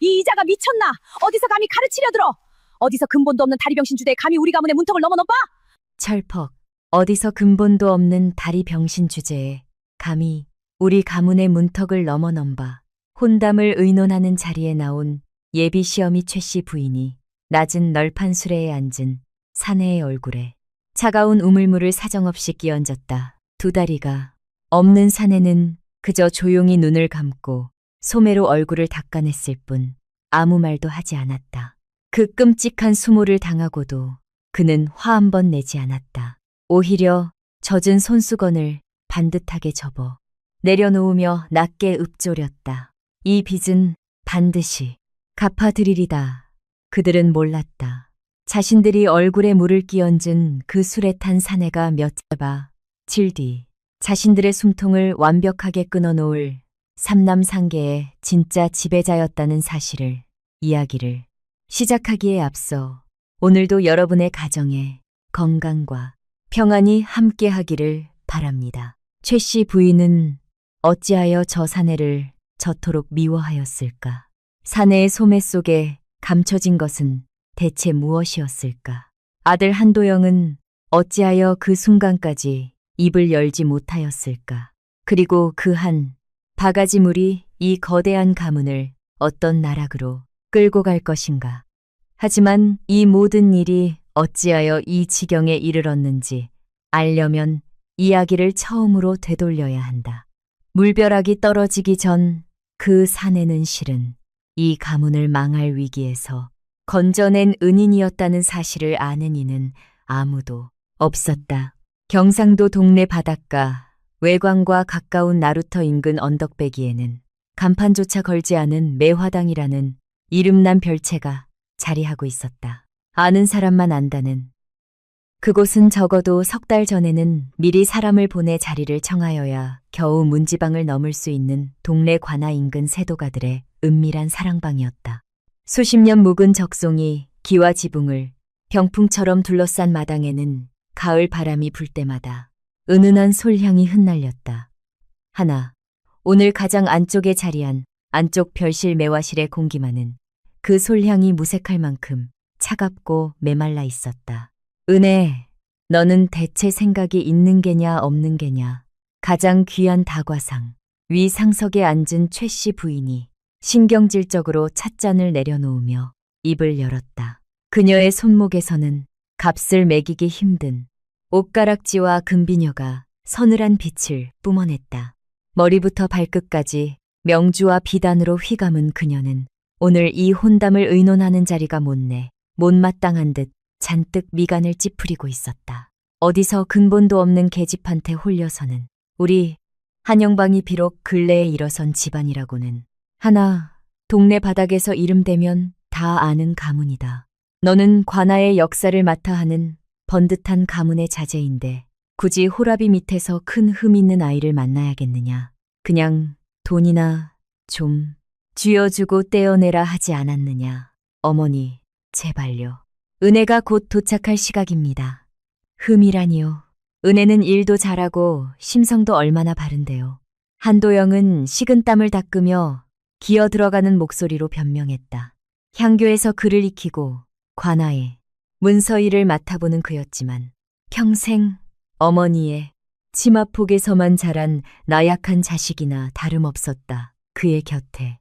이 이자가 미쳤나? 어디서 감히 가르치려 들어? 어디서 근본도 없는 다리병신 주제에 감히 우리 가문의 문턱을 넘어넘봐? 철퍽. 어디서 근본도 없는 다리 병신 주제에 감히 우리 가문의 문턱을 넘어넘봐. 혼담을 의논하는 자리에 나온 예비 시어미 최씨 부인이 낮은 널판 수레에 앉은 사내의 얼굴에 차가운 우물물을 사정없이 끼얹었다. 두 다리가 없는 사내는 그저 조용히 눈을 감고 소매로 얼굴을 닦아냈을 뿐 아무 말도 하지 않았다. 그 끔찍한 수모를 당하고도 그는 화 한 번 내지 않았다. 오히려 젖은 손수건을 반듯하게 접어 내려놓으며 낮게 읊조렸다. 이 빚은 반드시 갚아드리리다. 그들은 몰랐다. 자신들이 얼굴에 물을 끼얹은 그 술에 탄 사내가 몇 잡아 질 뒤 자신들의 숨통을 완벽하게 끊어놓을 삼남상계의 진짜 지배자였다는 사실을, 이야기를 시작하기에 앞서 오늘도 여러분의 가정에 건강과 평안이 함께하기를 바랍니다. 최 씨 부인은 어찌하여 저 사내를 저토록 미워하였을까? 사내의 소매 속에 감춰진 것은 대체 무엇이었을까? 아들 한도영은 어찌하여 그 순간까지 입을 열지 못하였을까? 그리고 그 한 바가지물이 이 거대한 가문을 어떤 나락으로 끌고 갈 것인가? 하지만 이 모든 일이 어찌하여 이 지경에 이르렀는지 알려면 이야기를 처음으로 되돌려야 한다. 물벼락이 떨어지기 전 그 사내는 실은 이 가문을 망할 위기에서 건져낸 은인이었다는 사실을 아는 이는 아무도 없었다. 경상도 동네 바닷가 외광과 가까운 나루터 인근 언덕배기에는 간판조차 걸지 않은 매화당이라는 이름난 별채가 자리하고 있었다. 아는 사람만 안다는. 그곳은 적어도 석 달 전에는 미리 사람을 보내 자리를 청하여야 겨우 문지방을 넘을 수 있는 동네 관아 인근 세도가들의 은밀한 사랑방이었다. 수십 년 묵은 적송이 기와 지붕을 병풍처럼 둘러싼 마당에는 가을 바람이 불 때마다 은은한 솔향이 흩날렸다. 하나, 오늘 가장 안쪽에 자리한 안쪽 별실 매화실의 공기만은 그 솔향이 무색할 만큼 차갑고 메말라 있었다. 은혜, 너는 대체 생각이 있는 게냐 없는 게냐. 가장 귀한 다과상, 위 상석에 앉은 최 씨 부인이 신경질적으로 찻잔을 내려놓으며 입을 열었다. 그녀의 손목에서는 값을 매기기 힘든 옷가락지와 금비녀가 서늘한 빛을 뿜어냈다. 머리부터 발끝까지 명주와 비단으로 휘감은 그녀는 오늘 이 혼담을 의논하는 자리가 못마땅한 듯 잔뜩 미간을 찌푸리고 있었다. 어디서 근본도 없는 계집한테 홀려서는 우리 한영방이 비록 근래에 일어선 집안이라고는 하나 동네 바닥에서 이름대면 다 아는 가문이다. 너는 관아의 역사를 맡아 하는 번듯한 가문의 자제인데 굳이 호라비 밑에서 큰 흠 있는 아이를 만나야겠느냐. 그냥 돈이나 좀 쥐어주고 떼어내라 하지 않았느냐. 어머니, 제발요. 은혜가 곧 도착할 시각입니다. 흠이라니요. 은혜는 일도 잘하고 심성도 얼마나 바른데요. 한도영은 식은 땀을 닦으며 기어 들어가는 목소리로 변명했다. 향교에서 글을 익히고 관아에 문서일을 맡아보는 그였지만 평생 어머니의 치마폭에서만 자란 나약한 자식이나 다름없었다. 그의 곁에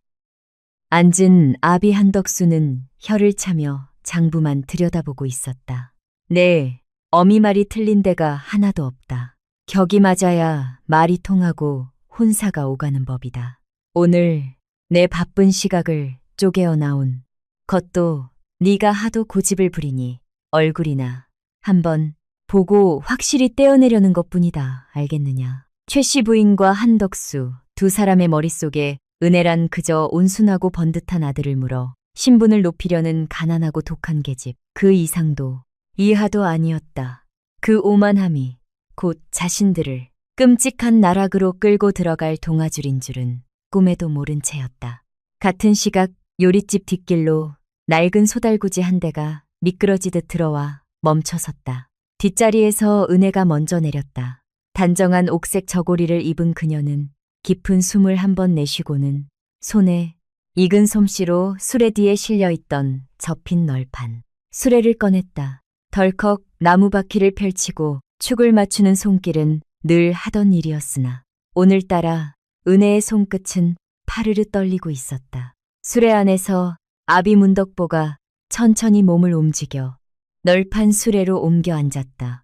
앉은 아비 한덕수는 혀를 차며 장부만 들여다보고 있었다. 네, 어미 말이 틀린 데가 하나도 없다. 격이 맞아야 말이 통하고 혼사가 오가는 법이다. 오늘 내 바쁜 시각을 쪼개어 나온 것도 네가 하도 고집을 부리니 얼굴이나 한번 보고 확실히 떼어내려는 것뿐이다. 알겠느냐. 최 씨 부인과 한덕수 두 사람의 머릿속에 은혜란 그저 온순하고 번듯한 아들을 물어 신분을 높이려는 가난하고 독한 계집, 그 이상도 이하도 아니었다. 그 오만함이 곧 자신들을 끔찍한 나락으로 끌고 들어갈 동아줄인 줄은 꿈에도 모른 채였다. 같은 시각 요릿집 뒷길로 낡은 소달구지 한 대가 미끄러지듯 들어와 멈춰섰다. 뒷자리에서 은혜가 먼저 내렸다. 단정한 옥색 저고리를 입은 그녀는 깊은 숨을 한 번 내쉬고는 손에 익은 솜씨로 수레 뒤에 실려있던 접힌 널판. 수레를 꺼냈다. 덜컥 나무 바퀴를 펼치고 축을 맞추는 손길은 늘 하던 일이었으나 오늘따라 은혜의 손끝은 파르르 떨리고 있었다. 수레 안에서 아비 문덕보가 천천히 몸을 움직여 널판 수레로 옮겨 앉았다.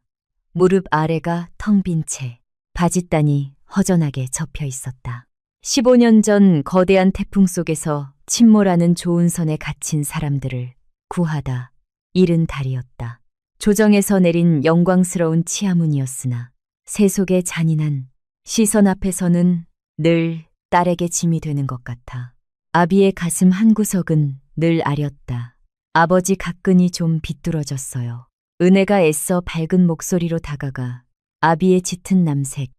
무릎 아래가 텅 빈 채 바짓단이 허전하게 접혀 있었다. 15년 전 거대한 태풍 속에서 침몰하는 조은선에 갇힌 사람들을 구하다 잃은 달이었다. 조정에서 내린 영광스러운 치아문이었으나 세속의 잔인한 시선 앞에서는 늘 딸에게 짐이 되는 것 같아. 아비의 가슴 한구석은 늘 아렸다. 아버지 가끈이 좀 비뚤어졌어요. 은혜가 애써 밝은 목소리로 다가가 아비의 짙은 남색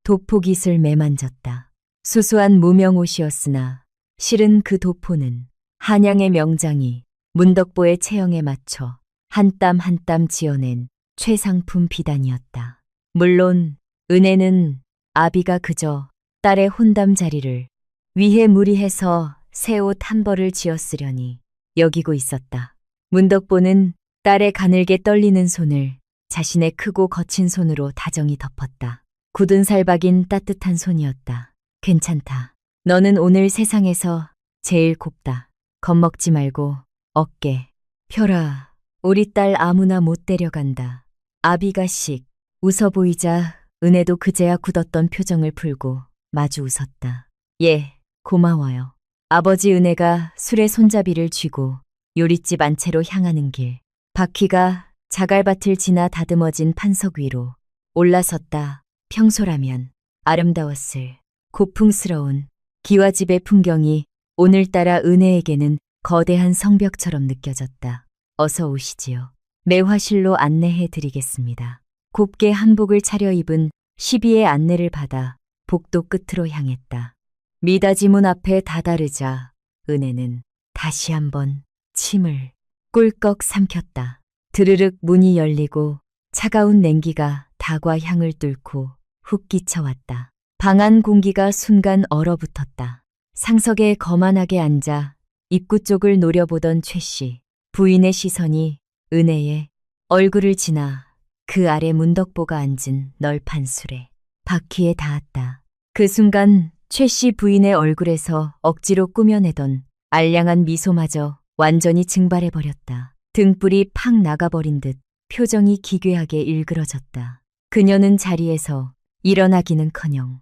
도포깃을 매만졌다. 수수한 무명 옷이었으나 실은 그 도포는 한양의 명장이 문덕보의 체형에 맞춰 한 땀 한 땀 지어낸 최상품 비단이었다. 물론 은혜는 아비가 그저 딸의 혼담 자리를 위해 무리해서 새 옷 한 벌을 지었으려니 여기고 있었다. 문덕보는 딸의 가늘게 떨리는 손을 자신의 크고 거친 손으로 다정히 덮었다. 굳은 살 박인 따뜻한 손이었다. 괜찮다. 너는 오늘 세상에서 제일 곱다. 겁먹지 말고 어깨 펴라. 우리 딸 아무나 못 데려간다. 아비가 씩 웃어 보이자 은혜도 그제야 굳었던 표정을 풀고 마주 웃었다. 예, 고마워요. 아버지 은혜가 술에 손잡이를 쥐고 요릿집 안채로 향하는 길. 바퀴가 자갈밭을 지나 다듬어진 판석 위로 올라섰다. 평소라면 아름다웠을 고풍스러운 기와집의 풍경이 오늘따라 은혜에게는 거대한 성벽처럼 느껴졌다. 어서 오시지요. 매화실로 안내해 드리겠습니다. 곱게 한복을 차려입은 시비의 안내를 받아 복도 끝으로 향했다. 미닫이문 앞에 다다르자 은혜는 다시 한번 침을 꿀꺽 삼켰다. 드르륵 문이 열리고 차가운 냉기가 다과 향을 뚫고 훅 끼쳐왔다. 방 안 공기가 순간 얼어붙었다. 상석에 거만하게 앉아 입구 쪽을 노려보던 최 씨. 부인의 시선이 은혜의 얼굴을 지나 그 아래 문덕보가 앉은 널판 수레 바퀴에 닿았다. 그 순간 최 씨 부인의 얼굴에서 억지로 꾸며내던 알량한 미소마저 완전히 증발해버렸다. 등불이 팍 나가버린 듯 표정이 기괴하게 일그러졌다. 그녀는 자리에서 일어나기는커녕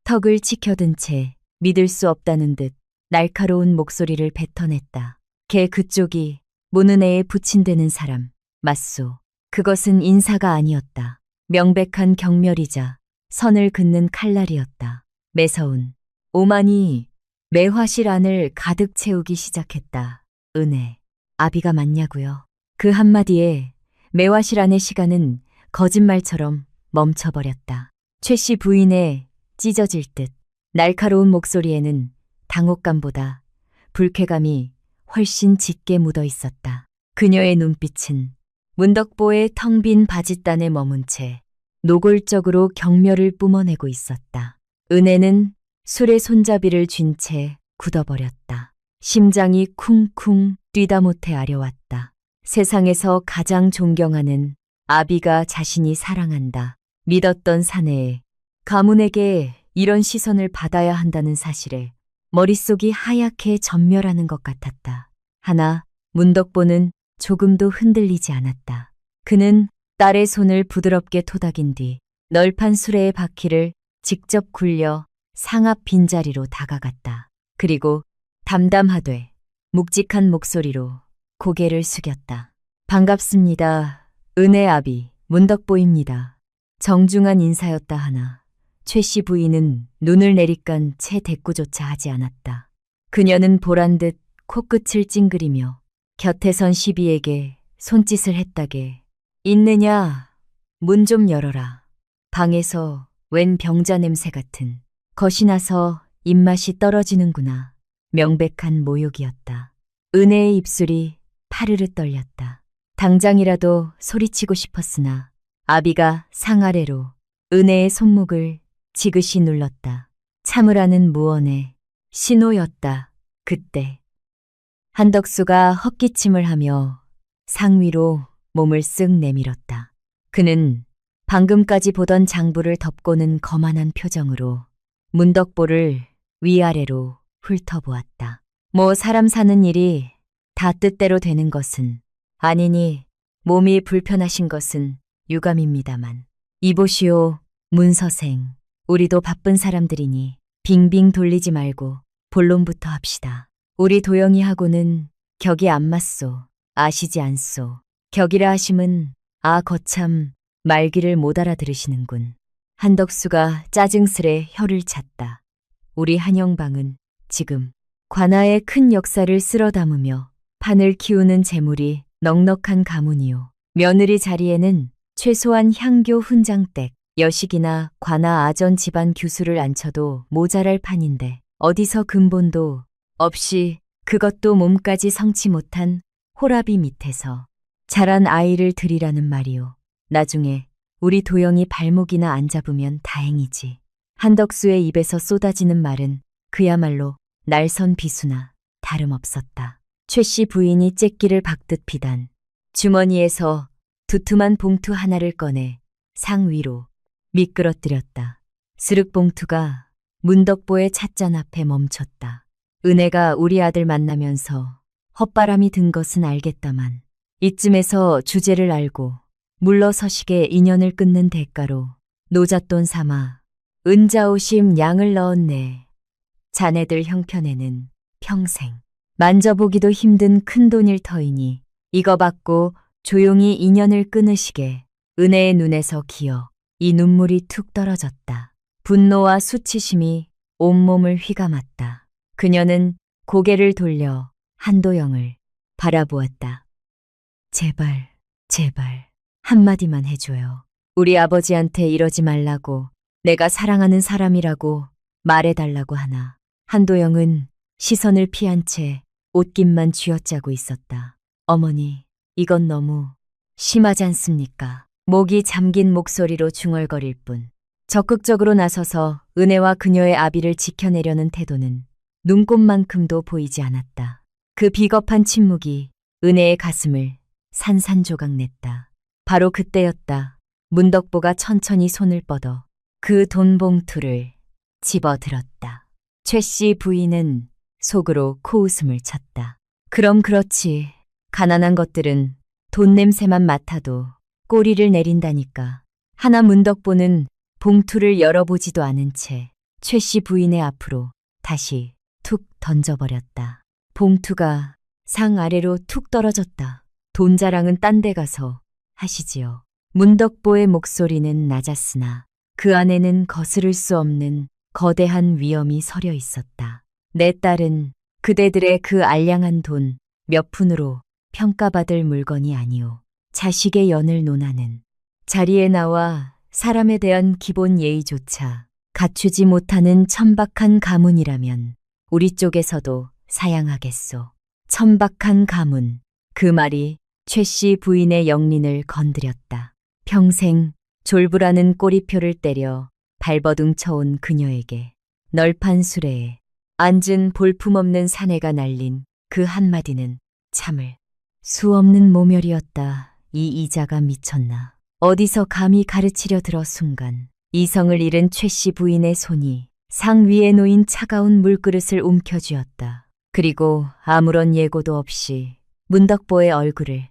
턱을 치켜든 채 믿을 수 없다는 듯 날카로운 목소리를 뱉어냈다. 걔 그쪽이 모는애에 부친되는 사람 맞소. 그것은 인사가 아니었다. 명백한 경멸이자 선을 긋는 칼날이었다. 매서운 오만이 매화실 안을 가득 채우기 시작했다. 은혜, 아비가 맞냐고요. 그 한마디에 매화실 안의 시간은 거짓말처럼 멈춰버렸다. 최 씨 부인의 찢어질 듯 날카로운 목소리에는 당혹감보다 불쾌감이 훨씬 짙게 묻어 있었다. 그녀의 눈빛은 문덕보의 텅 빈 바짓단에 머문 채 노골적으로 경멸을 뿜어내고 있었다. 은혜는 술의 손잡이를 쥔 채 굳어버렸다. 심장이 쿵쿵 뛰다 못해 아려왔다. 세상에서 가장 존경하는 아비가 자신이 사랑한다. 믿었던 사내에 가문에게 이런 시선을 받아야 한다는 사실에 머릿속이 하얗게 전멸하는 것 같았다. 하나 문덕보는 조금도 흔들리지 않았다. 그는 딸의 손을 부드럽게 토닥인 뒤 널판 수레의 바퀴를 직접 굴려 상앞 빈자리로 다가갔다. 그리고 담담하되 묵직한 목소리로 고개를 숙였다. 반갑습니다. 은혜 아비 문덕보입니다. 정중한 인사였다 하나 최 씨 부인은 눈을 내리깐 채 대꾸조차 하지 않았다. 그녀는 보란 듯 코끝을 찡그리며 곁에 선 시비에게 손짓을 했다게 있느냐? 문 좀 열어라. 방에서 웬 병자 냄새 같은 것이 나서 입맛이 떨어지는구나. 명백한 모욕이었다. 은혜의 입술이 파르르 떨렸다. 당장이라도 소리치고 싶었으나 아비가 상아래로 은혜의 손목을 지그시 눌렀다. 참으라는 무언의 신호였다. 그때 한덕수가 헛기침을 하며 상위로 몸을 쓱 내밀었다. 그는 방금까지 보던 장부를 덮고는 거만한 표정으로 문덕보를 위아래로 훑어보았다. 뭐 사람 사는 일이 다 뜻대로 되는 것은 아니니 몸이 불편하신 것은 유감입니다만. 이보시오, 문서생. 우리도 바쁜 사람들이니 빙빙 돌리지 말고 본론부터 합시다. 우리 도영이하고는 격이 안 맞소. 아시지 않소. 격이라 하심은 거참 말귀를 못 알아들으시는군. 한덕수가 짜증스레 혀를 찼다. 우리 한영방은 지금 관아의 큰 역사를 쓸어 담으며 판을 키우는 재물이 넉넉한 가문이요. 며느리 자리에는 최소한 향교 훈장댁, 여식이나 관아 아전 집안 규수를 앉혀도 모자랄 판인데 어디서 근본도 없이 그것도 몸까지 성치 못한 호라비 밑에서 자란 아이를 들이라는 말이오. 나중에 우리 도영이 발목이나 안 잡으면 다행이지. 한덕수의 입에서 쏟아지는 말은 그야말로 날선 비수나 다름없었다. 최 씨 부인이 째끼를 박듯 비단 주머니에서 두툼한 봉투 하나를 꺼내 상 위로 미끄러뜨렸다. 스륵 봉투가 문덕보의 찻잔 앞에 멈췄다. 은혜가 우리 아들 만나면서 헛바람이 든 것은 알겠다만 이쯤에서 주제를 알고 물러서시게 인연을 끊는 대가로 노잣돈 삼아 은자오심 양을 넣었네. 자네들 형편에는 평생 만져보기도 힘든 큰돈일 터이니 이거 받고 조용히 인연을 끊으시게. 은혜의 눈에서 기어 이 눈물이 툭 떨어졌다. 분노와 수치심이 온몸을 휘감았다. 그녀는 고개를 돌려 한도영을 바라보았다. 제발, 제발 한마디만 해줘요. 우리 아버지한테 이러지 말라고, 내가 사랑하는 사람이라고 말해달라고 하나. 한도영은 시선을 피한 채 옷깃만 쥐어짜고 있었다. 어머니, 이건 너무 심하지 않습니까? 목이 잠긴 목소리로 중얼거릴 뿐 적극적으로 나서서 은혜와 그녀의 아비를 지켜내려는 태도는 눈곱만큼도 보이지 않았다. 그 비겁한 침묵이 은혜의 가슴을 산산조각 냈다. 바로 그때였다. 문덕보가 천천히 손을 뻗어 그 돈 봉투를 집어들었다. 최 씨 부인은 속으로 코웃음을 쳤다. 그럼 그렇지. 가난한 것들은 돈 냄새만 맡아도 꼬리를 내린다니까. 하나 문덕보는 봉투를 열어보지도 않은 채 최 씨 부인의 앞으로 다시 툭 던져버렸다. 봉투가 상 아래로 툭 떨어졌다. 돈 자랑은 딴 데 가서 하시지요. 문덕보의 목소리는 낮았으나 그 안에는 거스를 수 없는 거대한 위엄이 서려 있었다. 내 딸은 그대들의 그 알량한 돈 몇 푼으로 평가받을 물건이 아니오. 자식의 연을 논하는 자리에 나와 사람에 대한 기본 예의조차 갖추지 못하는 천박한 가문이라면 우리 쪽에서도 사양하겠소. 천박한 가문. 그 말이 최 씨 부인의 영린을 건드렸다. 평생 졸부라는 꼬리표를 때려 발버둥 쳐온 그녀에게 널판 수레에 앉은 볼품없는 사내가 날린 그 한마디는 참을 수 없는 모멸이었다. 이 이자가 미쳤나. 어디서 감히 가르치려 들어 순간 이성을 잃은 최 씨 부인의 손이 상 위에 놓인 차가운 물그릇을 움켜쥐었다. 그리고 아무런 예고도 없이 문덕보의 얼굴을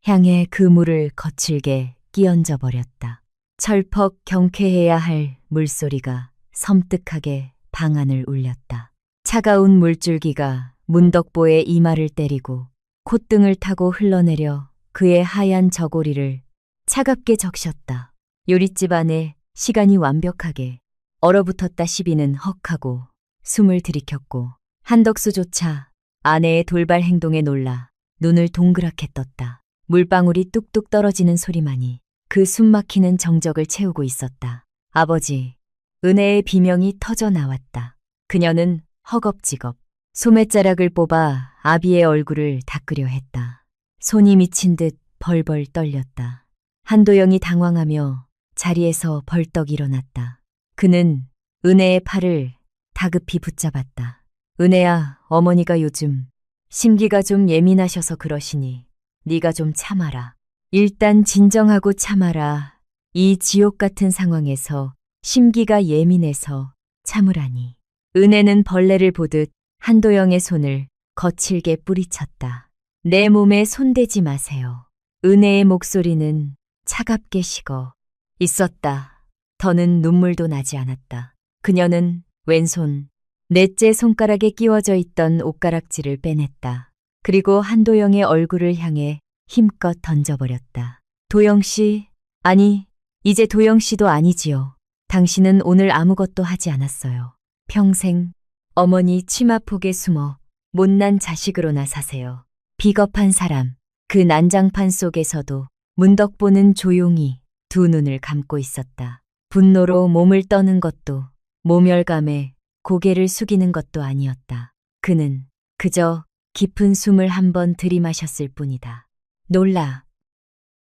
향해 그 물을 거칠게 끼얹어 버렸다. 철퍽 경쾌해야 할 물소리가 섬뜩하게 방 안을 울렸다. 차가운 물줄기가 문덕보의 이마를 때리고 콧등을 타고 흘러내려 그의 하얀 저고리를 차갑게 적셨다. 요릿집 안에 시간이 완벽하게 얼어붙었다. 시비는 헉하고 숨을 들이켰고 한덕수조차 아내의 돌발 행동에 놀라 눈을 동그랗게 떴다. 물방울이 뚝뚝 떨어지는 소리만이 그 숨막히는 정적을 채우고 있었다. 아버지, 은혜의 비명이 터져 나왔다. 그녀는 허겁지겁 소매자락을 뽑아 아비의 얼굴을 닦으려 했다. 손이 미친 듯 벌벌 떨렸다. 한도영이 당황하며 자리에서 벌떡 일어났다. 그는 은혜의 팔을 다급히 붙잡았다. 은혜야, 어머니가 요즘 심기가 좀 예민하셔서 그러시니 네가 좀 참아라. 일단 진정하고 참아라. 이 지옥 같은 상황에서 심기가 예민해서 참으라니. 은혜는 벌레를 보듯 한도영의 손을 거칠게 뿌리쳤다. 내 몸에 손대지 마세요. 은혜의 목소리는 차갑게 식어 있었다. 더는 눈물도 나지 않았다. 그녀는 왼손, 넷째 손가락에 끼워져 있던 옷가락지를 빼냈다. 그리고 한도영의 얼굴을 향해 힘껏 던져버렸다. 도영 씨, 아니, 이제 도영 씨도 아니지요. 당신은 오늘 아무것도 하지 않았어요. 평생 어머니 치마폭에 숨어 못난 자식으로나 사세요. 비겁한 사람. 그 난장판 속에서도 문덕보는 조용히 두 눈을 감고 있었다. 분노로 몸을 떠는 것도 모멸감에 고개를 숙이는 것도 아니었다. 그는 그저 깊은 숨을 한번 들이마셨을 뿐이다. 놀라.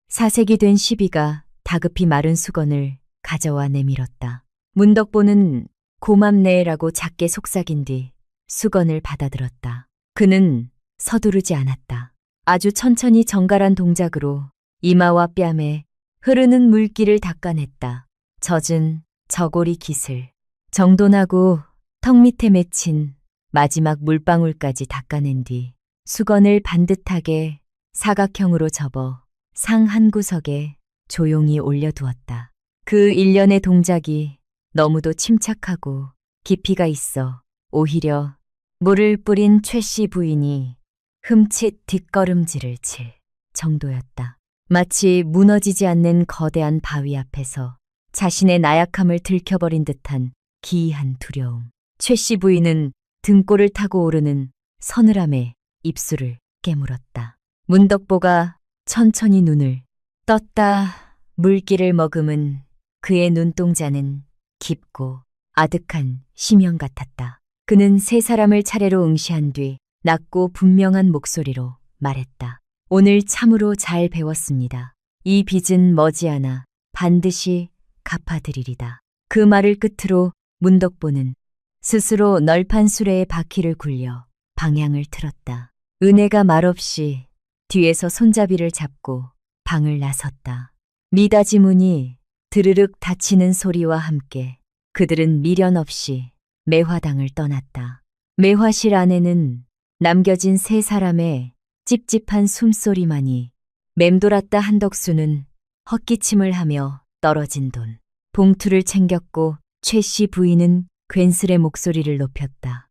사색이 된 시비가 다급히 마른 수건을 가져와 내밀었다. 문덕보는 고맙네라고 작게 속삭인 뒤 수건을 받아들었다. 그는 서두르지 않았다. 아주 천천히 정갈한 동작으로 이마와 뺨에 흐르는 물기를 닦아냈다. 젖은 저고리 깃을 정돈하고 턱 밑에 맺힌 마지막 물방울까지 닦아낸 뒤 수건을 반듯하게 사각형으로 접어 상 한 구석에 조용히 올려두었다. 그 일련의 동작이 너무도 침착하고 깊이가 있어 오히려 물을 뿌린 최 씨 부인이 흠칫 뒷걸음질을 칠 정도였다. 마치 무너지지 않는 거대한 바위 앞에서 자신의 나약함을 들켜버린 듯한 기이한 두려움. 최 씨 부인은 등골을 타고 오르는 서늘함에 입술을 깨물었다. 문덕보가 천천히 눈을 떴다. 물기를 머금은 그의 눈동자는 깊고 아득한 심연 같았다. 그는 세 사람을 차례로 응시한 뒤 낮고 분명한 목소리로 말했다. 오늘 참으로 잘 배웠습니다. 이 빚은 머지않아 반드시 갚아드리리다. 그 말을 끝으로 문덕보는 스스로 널판 수레의 바퀴를 굴려 방향을 틀었다. 은혜가 말없이 뒤에서 손잡이를 잡고 방을 나섰다. 미닫이 문이 드르륵 닫히는 소리와 함께 그들은 미련 없이 매화당을 떠났다. 매화실 안에는 남겨진 세 사람의 찝찝한 숨소리만이 맴돌았다. 한덕수는 헛기침을 하며 떨어진 돈 봉투를 챙겼고 최 씨 부인은 괜스레 목소리를 높였다.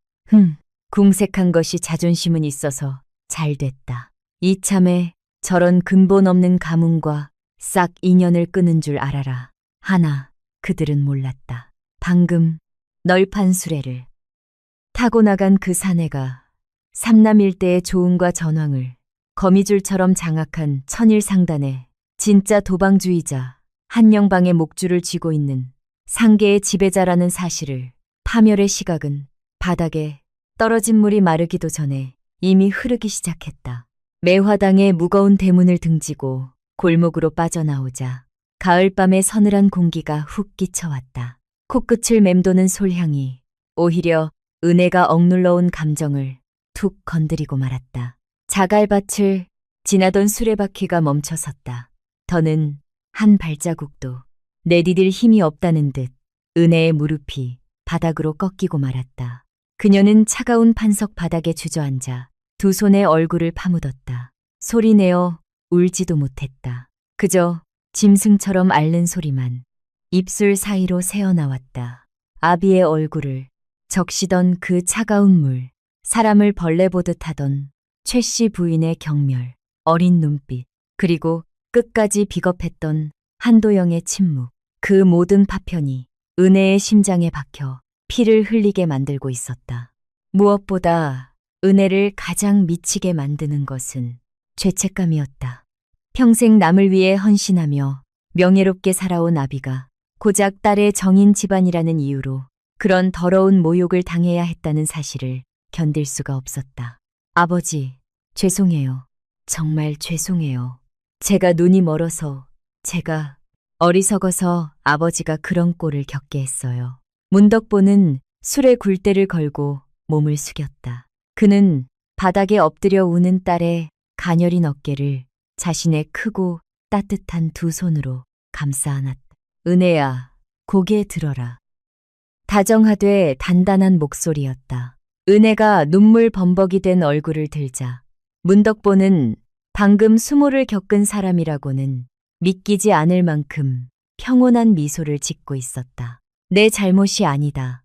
궁색한 것이 자존심은 있어서 잘 됐다. 이참에 저런 근본 없는 가문과 싹 인연을 끊은 줄 알아라. 하나 그들은 몰랐다. 방금 널판 수레를 타고 나간 그 사내가 삼남 일대의 조응과 전황을 거미줄처럼 장악한 천일상단의 진짜 도방주의자 한영방의 목줄을 쥐고 있는 상계의 지배자라는 사실을 파멸의 시각은 바닥에 떨어진 물이 마르기도 전에 이미 흐르기 시작했다. 매화당의 무거운 대문을 등지고 골목으로 빠져나오자 가을밤의 서늘한 공기가 훅 끼쳐왔다. 코끝을 맴도는 솔향이 오히려 은혜가 억눌러온 감정을 툭 건드리고 말았다. 자갈밭을 지나던 수레바퀴가 멈춰섰다. 더는 한 발자국도 내디딜 힘이 없다는 듯 은혜의 무릎이 바닥으로 꺾이고 말았다. 그녀는 차가운 판석 바닥에 주저앉아 두 손에 얼굴을 파묻었다. 소리내어 울지도 못했다. 그저 짐승처럼 앓는 소리만 입술 사이로 새어나왔다. 아비의 얼굴을 적시던 그 차가운 물, 사람을 벌레 보듯 하던 최 씨 부인의 경멸, 어린 눈빛, 그리고 끝까지 비겁했던 한도영의 침묵, 그 모든 파편이 은혜의 심장에 박혀 피를 흘리게 만들고 있었다. 무엇보다 은혜를 가장 미치게 만드는 것은 죄책감이었다. 평생 남을 위해 헌신하며 명예롭게 살아온 아비가 고작 딸의 정인 집안이라는 이유로 그런 더러운 모욕을 당해야 했다는 사실을 견딜 수가 없었다. 아버지, 죄송해요. 정말 죄송해요. 제가 눈이 멀어서, 제가 어리석어서 아버지가 그런 꼴을 겪게 했어요. 문덕보는 술에 굴대를 걸고 몸을 숙였다. 그는 바닥에 엎드려 우는 딸의 가녀린 어깨를 자신의 크고 따뜻한 두 손으로 감싸 안았다. 은혜야, 고개 들어라. 다정하되 단단한 목소리였다. 은혜가 눈물 범벅이 된 얼굴을 들자 문덕보는 방금 수모를 겪은 사람이라고는 믿기지 않을 만큼 평온한 미소를 짓고 있었다. 내 잘못이 아니다.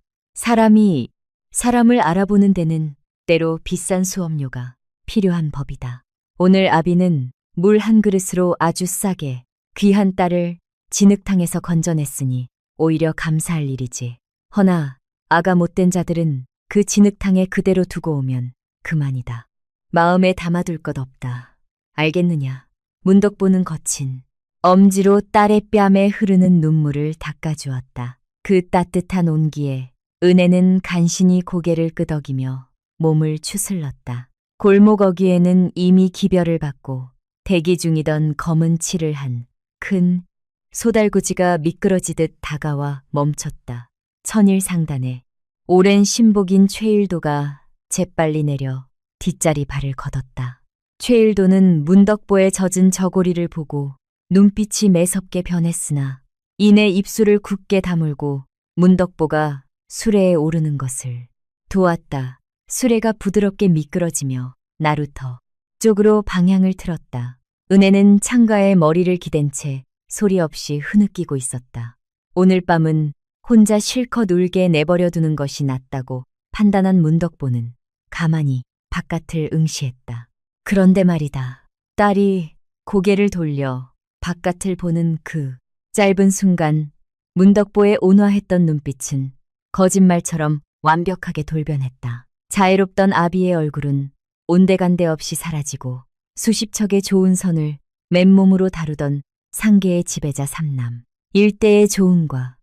사람을 알아보는 데는 때로 비싼 수업료가 필요한 법이다. 오늘 아비는 물 한 그릇으로 아주 싸게 귀한 딸을 진흙탕에서 건져냈으니 오히려 감사할 일이지. 허나 아가 못된 자들은 그 진흙탕에 그대로 두고 오면 그만이다. 마음에 담아둘 것 없다. 알겠느냐? 문덕보는 거친 엄지로 딸의 뺨에 흐르는 눈물을 닦아주었다. 그 따뜻한 온기에 은혜는 간신히 고개를 끄덕이며 몸을 추슬렀다. 골목 어귀에는 이미 기별을 받고 대기 중이던 검은 칠을 한 큰 소달구지가 미끄러지듯 다가와 멈췄다. 천일 상단에 오랜 신복인 최일도가 재빨리 내려 뒷자리 발을 걷었다. 최일도는 문덕보의 젖은 저고리를 보고 눈빛이 매섭게 변했으나 이내 입술을 굳게 다물고 문덕보가 수레에 오르는 것을 도왔다. 수레가 부드럽게 미끄러지며 나루터 쪽으로 방향을 틀었다. 은혜는 창가에 머리를 기댄 채 소리 없이 흐느끼고 있었다. 오늘 밤은 혼자 실컷 울게 내버려 두는 것이 낫다고 판단한 문덕보는 가만히 바깥을 응시했다. 그런데 말이다. 딸이 고개를 돌려 바깥을 보는 그 짧은 순간 문덕보의 온화했던 눈빛은 거짓말처럼 완벽하게 돌변했다. 자애롭던 아비의 얼굴은 온데간데 없이 사라지고 수십 척의 좋은 선을 맨몸으로 다루던 상계의 지배자 삼남 일대의 조은과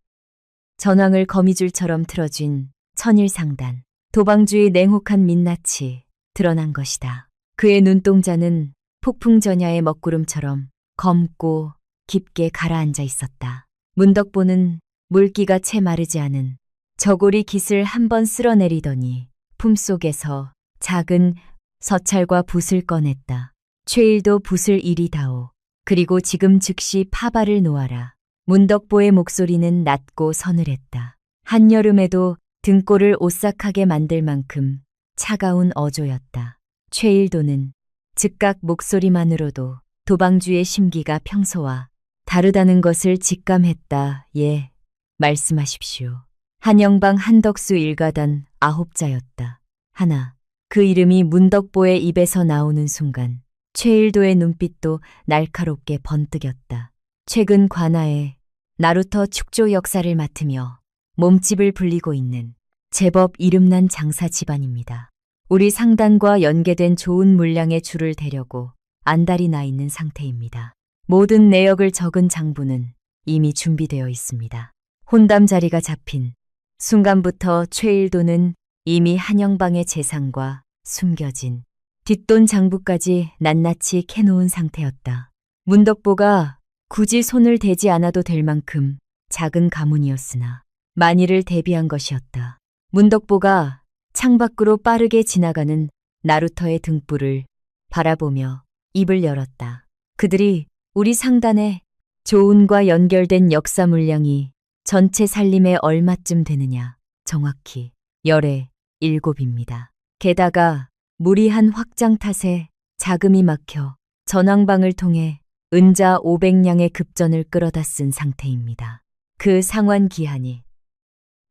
전황을 거미줄처럼 틀어쥔 천일상단 도방주의 냉혹한 민낯이 드러난 것이다. 그의 눈동자는 폭풍전야의 먹구름처럼 검고 깊게 가라앉아 있었다. 문덕보는 물기가 채 마르지 않은 저고리 깃을 한번 쓸어내리더니 품속에서 작은 서찰과 붓을 꺼냈다. 최일도 붓을 이리 다오. 그리고 지금 즉시 파발을 놓아라. 문덕보의 목소리는 낮고 서늘했다. 한여름에도 등골을 오싹하게 만들 만큼 차가운 어조였다. 최일도는 즉각 목소리만으로도 도방주의 심기가 평소와 다르다는 것을 직감했다. 예, 말씀하십시오. 한영방 한덕수 일가단 9자였다. 하나, 그 이름이 문덕보의 입에서 나오는 순간 최일도의 눈빛도 날카롭게 번뜩였다. 최근 관아에 나루터 축조 역사를 맡으며 몸집을 불리고 있는 제법 이름난 장사 집안입니다. 우리 상단과 연계된 좋은 물량의 줄을 대려고 안달이 나 있는 상태입니다. 모든 내역을 적은 장부는 이미 준비되어 있습니다. 혼담 자리가 잡힌 순간부터 최일도는 이미 한영방의 재산과 숨겨진 뒷돈 장부까지 낱낱이 캐놓은 상태였다. 문덕보가 굳이 손을 대지 않아도 될 만큼 작은 가문이었으나 만일을 대비한 것이었다. 문덕보가 창밖으로 빠르게 지나가는 나루터의 등불을 바라보며 입을 열었다. 그들이 우리 상단에 조은과 연결된 역사 물량이 전체 살림에 얼마쯤 되느냐? 정확히 열에 7입니다. 게다가 무리한 확장 탓에 자금이 막혀 전황방을 통해 은자 500냥의 급전을 끌어다 쓴 상태입니다. 그 상환 기한이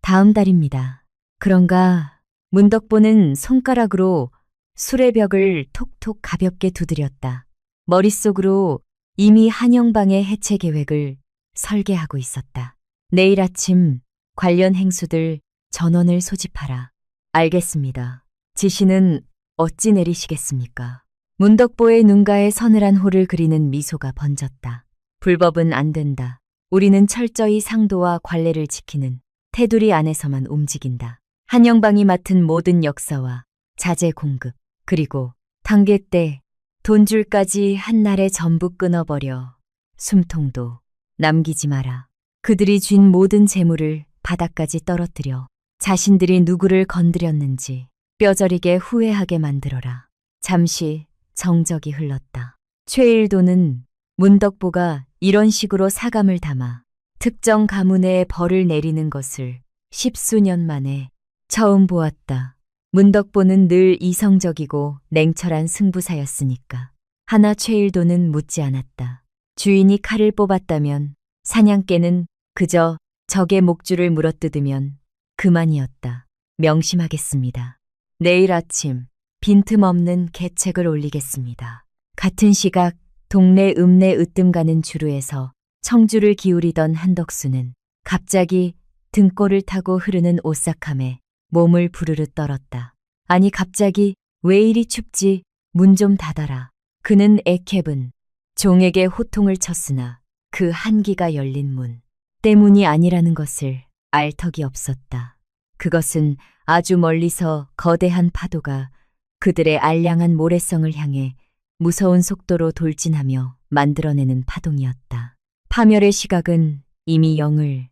다음 달입니다. 그런가? 문덕보는 손가락으로 수레벽을 톡톡 가볍게 두드렸다. 머릿속으로 이미 한영방의 해체 계획을 설계하고 있었다. 내일 아침 관련 행수들 전원을 소집하라. 알겠습니다. 지시는 어찌 내리시겠습니까? 문덕보의 눈가에 서늘한 호를 그리는 미소가 번졌다. 불법은 안 된다. 우리는 철저히 상도와 관례를 지키는 테두리 안에서만 움직인다. 한영방이 맡은 모든 역사와 자재 공급, 그리고 단계 때 돈줄까지 한날에 전부 끊어버려 숨통도 남기지 마라. 그들이 쥔 모든 재물을 바닥까지 떨어뜨려 자신들이 누구를 건드렸는지 뼈저리게 후회하게 만들어라. 잠시 정적이 흘렀다. 최일도는 문덕보가 이런 식으로 사감을 담아 특정 가문에 벌을 내리는 것을 십수년 만에 처음 보았다. 문덕보는 늘 이성적이고 냉철한 승부사였으니까. 하나 최일도는 묻지 않았다. 주인이 칼을 뽑았다면 사냥개는 그저 적의 목줄을 물어뜯으면 그만이었다. 명심하겠습니다. 내일 아침 빈틈없는 계책을 올리겠습니다. 같은 시각 동네 읍내 으뜸 가는 주루에서 청주를 기울이던 한덕수는 갑자기 등골을 타고 흐르는 오싹함에 몸을 부르르 떨었다. 아니 갑자기 왜 이리 춥지? 문 좀 닫아라. 그는 애캡은 종에게 호통을 쳤으나 그 한기가 열린 문 때문이 아니라는 것을 알 턱이 없었다. 그것은 아주 멀리서 거대한 파도가 그들의 알량한 모래성을 향해 무서운 속도로 돌진하며 만들어내는 파동이었다. 파멸의 시각은 이미 영을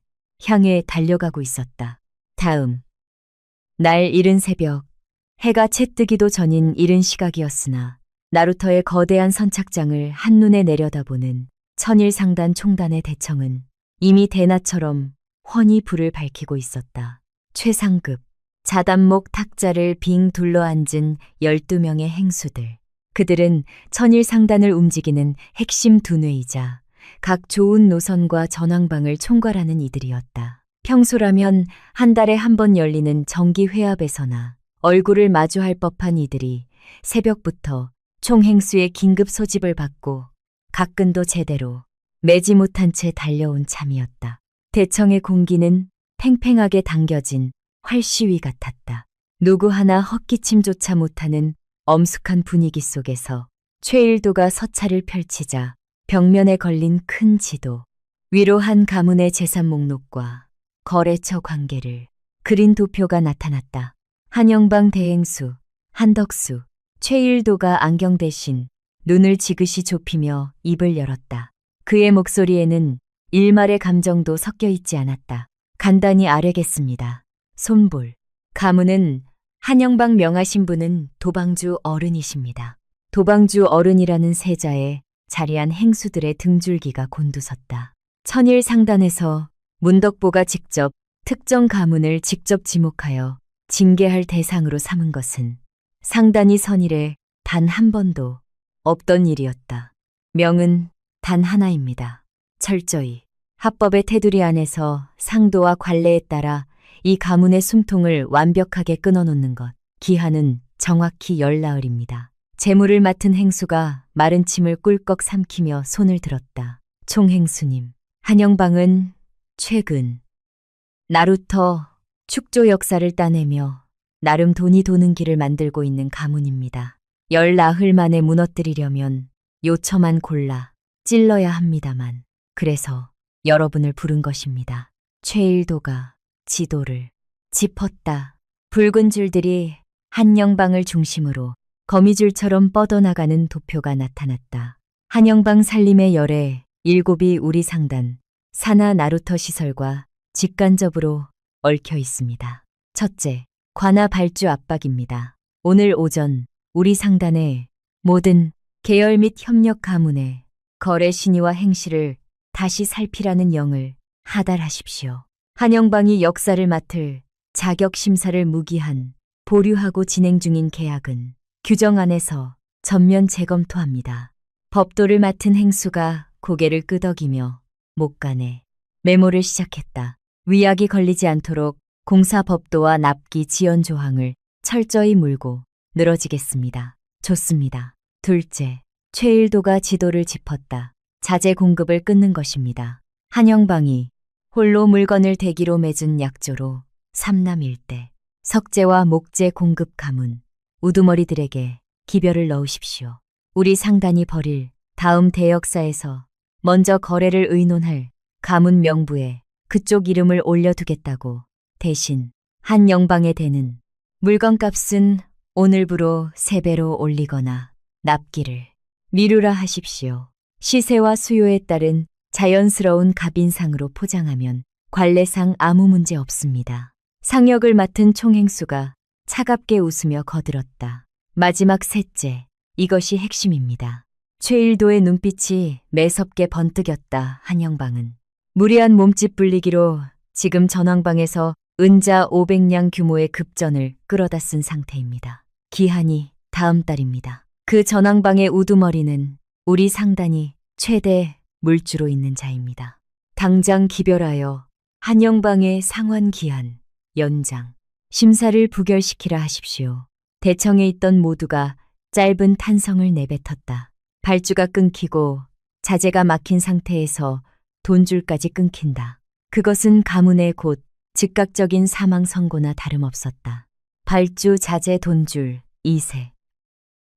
향해 달려가고 있었다. 다음 날 이른 새벽 해가 채 뜨기도 전인 이른 시각이었으나 나루터의 거대한 선착장을 한눈에 내려다보는 천일상단 총단의 대청은 이미 대낮처럼 훤히 불을 밝히고 있었다. 최상급 자단목 탁자를 빙 둘러앉은 12명의 행수들. 그들은 천일상단을 움직이는 핵심 두뇌이자 각 좋은 노선과 전황방을 총괄하는 이들이었다. 평소라면 한 달에 한 번 열리는 정기회합에서나 얼굴을 마주할 법한 이들이 새벽부터 총행수의 긴급 소집을 받고 각근도 제대로 매지 못한 채 달려온 참이었다. 대청의 공기는 팽팽하게 당겨진 활시위 같았다. 누구 하나 헛기침조차 못하는 엄숙한 분위기 속에서 최일도가 서찰을 펼치자 벽면에 걸린 큰 지도, 위로 한 가문의 재산 목록과 거래처 관계를 그린 도표가 나타났다. 한영방 대행수, 한덕수, 최일도가 안경 대신 눈을 지그시 좁히며 입을 열었다. 그의 목소리에는 일말의 감정도 섞여 있지 않았다. 간단히 아뢰겠습니다. 손볼. 가문은 한영방 명하신 분은 도방주 어른이십니다. 도방주 어른이라는 세자에 자리한 행수들의 등줄기가 곤두섰다. 천일 상단에서 문덕보가 직접 특정 가문을 직접 지목하여 징계할 대상으로 삼은 것은 상단이 선일에 단 한 번도 없던 일이었다. 명은 단 하나입니다. 철저히 합법의 테두리 안에서 상도와 관례에 따라 이 가문의 숨통을 완벽하게 끊어놓는 것. 기한은 정확히 열나흘입니다. 재물을 맡은 행수가 마른 침을 꿀꺽 삼키며 손을 들었다. 총행수님, 한영방은 최근 나루터 축조 역사를 따내며 나름 돈이 도는 길을 만들고 있는 가문입니다. 열나흘 만에 무너뜨리려면 요처만 골라 찔러야 합니다만, 그래서 여러분을 부른 것입니다. 최일도가 지도를 짚었다. 붉은 줄들이 한영방을 중심으로 거미줄처럼 뻗어나가는 도표가 나타났다. 한영방 살림의 열에 일곱이 우리 상단, 산하 나루터 시설과 직간접으로 얽혀 있습니다. 첫째, 관아 발주 압박입니다. 오늘 오전 우리 상단의 모든 계열 및 협력 가문의 거래 신의와 행실을 다시 살피라는 영을 하달하십시오. 한영방이 역사를 맡을 자격 심사를 무기한 보류하고 진행 중인 계약은 규정 안에서 전면 재검토합니다. 법도를 맡은 행수가 고개를 끄덕이며 목간에 메모를 시작했다. 위약이 걸리지 않도록 공사법도와 납기 지연 조항을 철저히 물고 늘어지겠습니다. 좋습니다. 둘째, 최일도가 지도를 짚었다. 자재 공급을 끊는 것입니다. 한영방이 홀로 물건을 대기로 맺은 약조로 삼남 일대 석재와 목재 공급 가문, 우두머리들에게 기별을 넣으십시오. 우리 상단이 벌일 다음 대역사에서 먼저 거래를 의논할 가문 명부에 그쪽 이름을 올려두겠다고 대신 한영방에 대는 물건값은 오늘부로 3배로 올리거나 납기를 미루라 하십시오. 시세와 수요에 따른 자연스러운 갑인상으로 포장하면 관례상 아무 문제 없습니다. 상역을 맡은 총행수가 차갑게 웃으며 거들었다. 마지막 셋째, 이것이 핵심입니다. 최일도의 눈빛이 매섭게 번뜩였다. 한영방은 무리한 몸집 불리기로 지금 전황방에서 은자 500냥 규모의 급전을 끌어다 쓴 상태입니다. 기한이 다음 달입니다. 그 전황방의 우두머리는 우리 상단이 최대 물주로 있는 자입니다. 당장 기별하여 한영방의 상환 기한 연장, 심사를 부결시키라 하십시오. 대청에 있던 모두가 짧은 탄성을 내뱉었다. 발주가 끊기고 자재가 막힌 상태에서 돈줄까지 끊긴다. 그것은 가문의 곧 즉각적인 사망 선고나 다름없었다. 발주, 자재, 돈줄, 이세.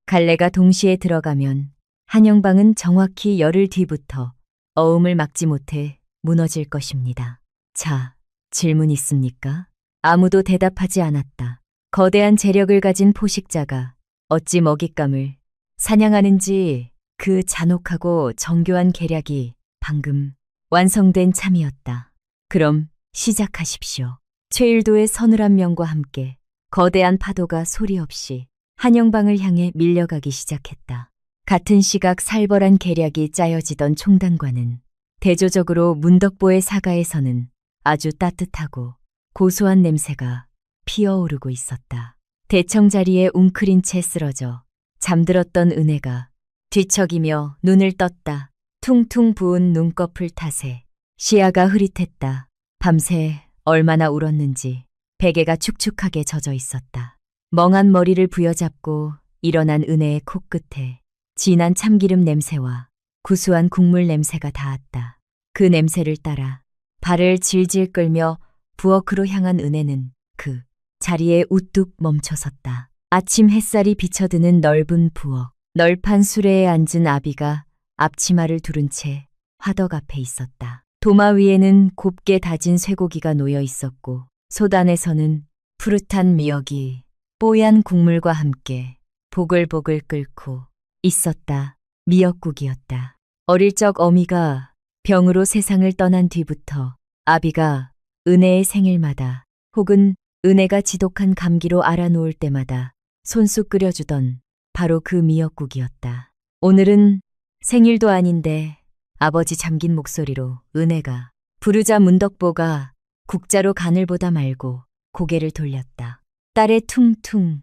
갈래가 동시에 들어가면 한영방은 정확히 열흘 뒤부터 어음을 막지 못해 무너질 것입니다. 자, 질문 있습니까? 아무도 대답하지 않았다. 거대한 재력을 가진 포식자가 어찌 먹잇감을 사냥하는지 그 잔혹하고 정교한 계략이 방금 완성된 참이었다. 그럼 시작하십시오. 최일도의 서늘한 명과 함께 거대한 파도가 소리 없이 한영방을 향해 밀려가기 시작했다. 같은 시각 살벌한 계략이 짜여지던 총단과는 대조적으로 문덕보의 사가에서는 아주 따뜻하고 고소한 냄새가 피어오르고 있었다. 대청 자리에 웅크린 채 쓰러져 잠들었던 은혜가 뒤척이며 눈을 떴다. 퉁퉁 부은 눈꺼풀 탓에 시야가 흐릿했다. 밤새 얼마나 울었는지 베개가 축축하게 젖어 있었다. 멍한 머리를 부여잡고 일어난 은혜의 코끝에 진한 참기름 냄새와 구수한 국물 냄새가 닿았다. 그 냄새를 따라 발을 질질 끌며 부엌으로 향한 은혜는 그 자리에 우뚝 멈춰섰다. 아침 햇살이 비쳐드는 넓은 부엌, 널판 수레에 앉은 아비가 앞치마를 두른 채 화덕 앞에 있었다. 도마 위에는 곱게 다진 쇠고기가 놓여 있었고 소단에서는 푸릇한 미역이 뽀얀 국물과 함께 보글보글 끓고 있었다. 미역국이었다. 어릴 적 어미가 병으로 세상을 떠난 뒤부터 아비가 은혜의 생일마다 혹은 은혜가 지독한 감기로 알아놓을 때마다 손수 끓여주던 바로 그 미역국이었다. 오늘은 생일도 아닌데 아버지 잠긴 목소리로 은혜가 부르자 문덕보가 국자로 간을 보다 말고 고개를 돌렸다. 딸의 퉁퉁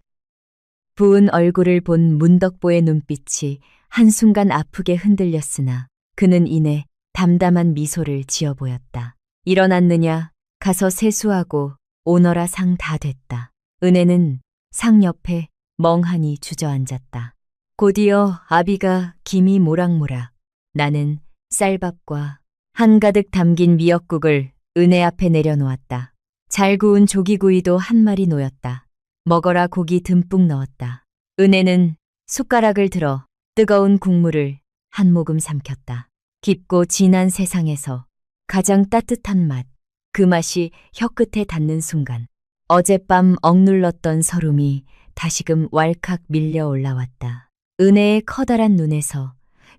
부은 얼굴을 본 문덕보의 눈빛이 한순간 아프게 흔들렸으나 그는 이내 담담한 미소를 지어 보였다. 일어났느냐? 가서 세수하고 오너라 상 다 됐다. 은혜는 상 옆에 멍하니 주저앉았다. 곧이어 아비가 김이 모락모락 나는 쌀밥과 한가득 담긴 미역국을 은혜 앞에 내려놓았다. 잘 구운 조기구이도 한 마리 놓였다. 먹어라 고기 듬뿍 넣었다. 은혜는 숟가락을 들어 뜨거운 국물을 한 모금 삼켰다. 깊고 진한 세상에서 가장 따뜻한 맛, 그 맛이 혀끝에 닿는 순간 어젯밤 억눌렀던 서름이 다시금 왈칵 밀려 올라왔다. 은혜의 커다란 눈에서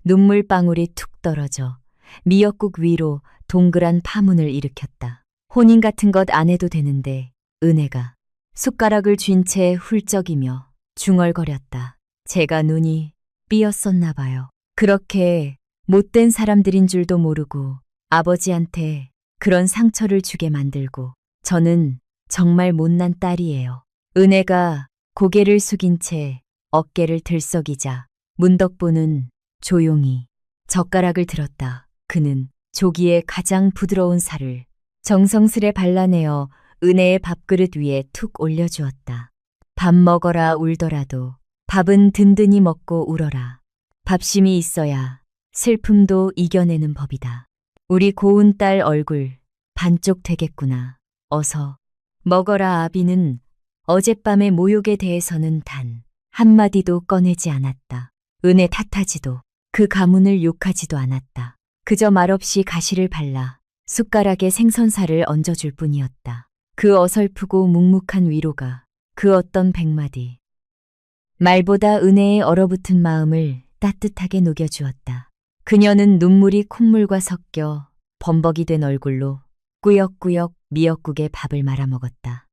눈물방울이 툭 떨어져 미역국 위로 동그란 파문을 일으켰다. 혼인 같은 것 안 해도 되는데 은혜가 숟가락을 쥔 채 훌쩍이며 중얼거렸다. 제가 눈이 삐었었나 봐요. 그렇게 못된 사람들인 줄도 모르고 아버지한테 그런 상처를 주게 만들고 저는 정말 못난 딸이에요. 은혜가 고개를 숙인 채 어깨를 들썩이자 문덕보는 조용히 젓가락을 들었다. 그는 조기의 가장 부드러운 살을 정성스레 발라내어 은혜의 밥그릇 위에 툭 올려주었다. 밥 먹어라 울더라도 밥은 든든히 먹고 울어라. 밥심이 있어야 슬픔도 이겨내는 법이다. 우리 고운 딸 얼굴 반쪽 되겠구나. 어서 먹어라. 아비는 어젯밤의 모욕에 대해서는 단 한마디도 꺼내지 않았다. 은혜 탓하지도 그 가문을 욕하지도 않았다. 그저 말없이 가시를 발라 숟가락에 생선살을 얹어줄 뿐이었다. 그 어설프고 묵묵한 위로가 그 어떤 백마디 말보다 은혜의 얼어붙은 마음을 따뜻하게 녹여주었다. 그녀는 눈물이 콧물과 섞여 범벅이 된 얼굴로 꾸역꾸역 미역국에 밥을 말아먹었다.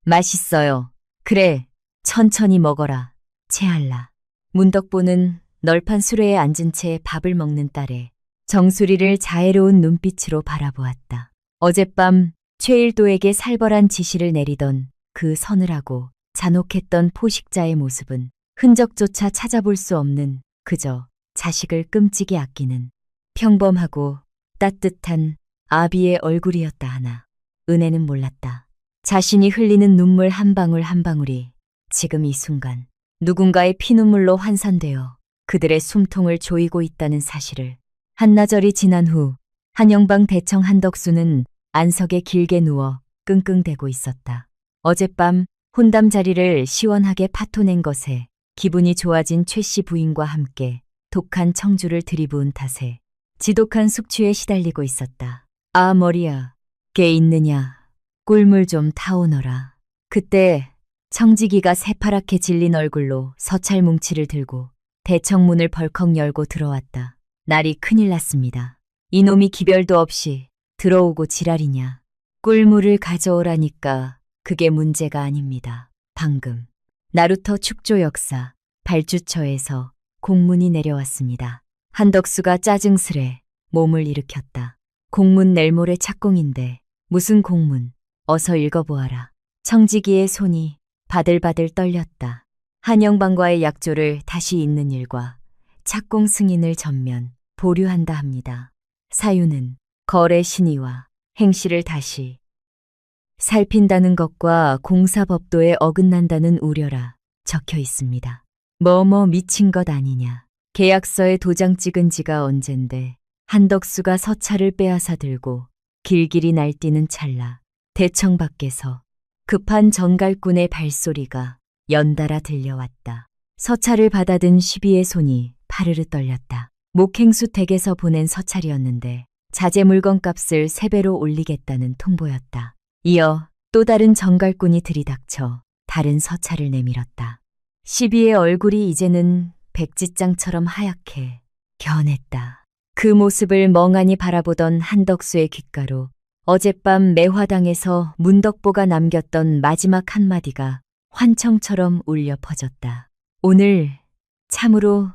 맛있어요. 그래, 천천히 먹어라. 채알라. 문덕보는 널판 수레에 앉은 채 밥을 먹는 딸에 정수리를 자애로운 눈빛으로 바라보았다. 어젯밤 최일도에게 살벌한 지시를 내리던 그 서늘하고 잔혹했던 포식자의 모습은 흔적조차 찾아볼 수 없는 그저 자식을 끔찍이 아끼는 평범하고 따뜻한 아비의 얼굴이었다 하나. 은혜는 몰랐다. 자신이 흘리는 눈물 한 방울 한 방울이 지금 이 순간 누군가의 피눈물로 환산되어 그들의 숨통을 조이고 있다는 사실을. 한나절이 지난 후 한영방 대청 한덕수는 안석에 길게 누워 끙끙대고 있었다. 어젯밤 혼담 자리를 시원하게 파토낸 것에 기분이 좋아진 최 씨 부인과 함께 독한 청주를 들이부은 탓에 지독한 숙취에 시달리고 있었다. 아 머리야, 개 있느냐. 꿀물 좀 타오너라. 그때 청지기가 새파랗게 질린 얼굴로 서찰 뭉치를 들고 대청문을 벌컥 열고 들어왔다. 날이 큰일 났습니다. 이놈이 기별도 없이 들어오고 지랄이냐. 꿀물을 가져오라니까 그게 문제가 아닙니다. 방금 나루터 축조 역사 발주처에서 공문이 내려왔습니다. 한덕수가 짜증스레 몸을 일으켰다. 공문 낼 모레 착공인데 무슨 공문? 어서 읽어보아라. 청지기의 손이 바들바들 떨렸다. 한영방과의 약조를 다시 잇는 일과 착공 승인을 전면 보류한다 합니다. 사유는 거래 신의와 행시를 다시 살핀다는 것과 공사법도에 어긋난다는 우려라 적혀 있습니다. 뭐뭐 미친 것 아니냐. 계약서에 도장 찍은 지가 언젠데 한덕수가 서찰을 빼앗아 들고 길길이 날뛰는 찰나 대청 밖에서 급한 전갈꾼의 발소리가 연달아 들려왔다. 서찰을 받아든 시비의 손이 파르르 떨렸다. 목행수 댁에서 보낸 서찰이었는데 자재 물건값을 3배로 올리겠다는 통보였다. 이어 또 다른 전갈꾼이 들이닥쳐 다른 서찰을 내밀었다. 시비의 얼굴이 이제는 백지장처럼 하얗게 겨냈다. 그 모습을 멍하니 바라보던 한덕수의 귓가로 어젯밤 매화당에서 문덕보가 남겼던 마지막 한마디가 환청처럼 울려 퍼졌다. 오늘 참으로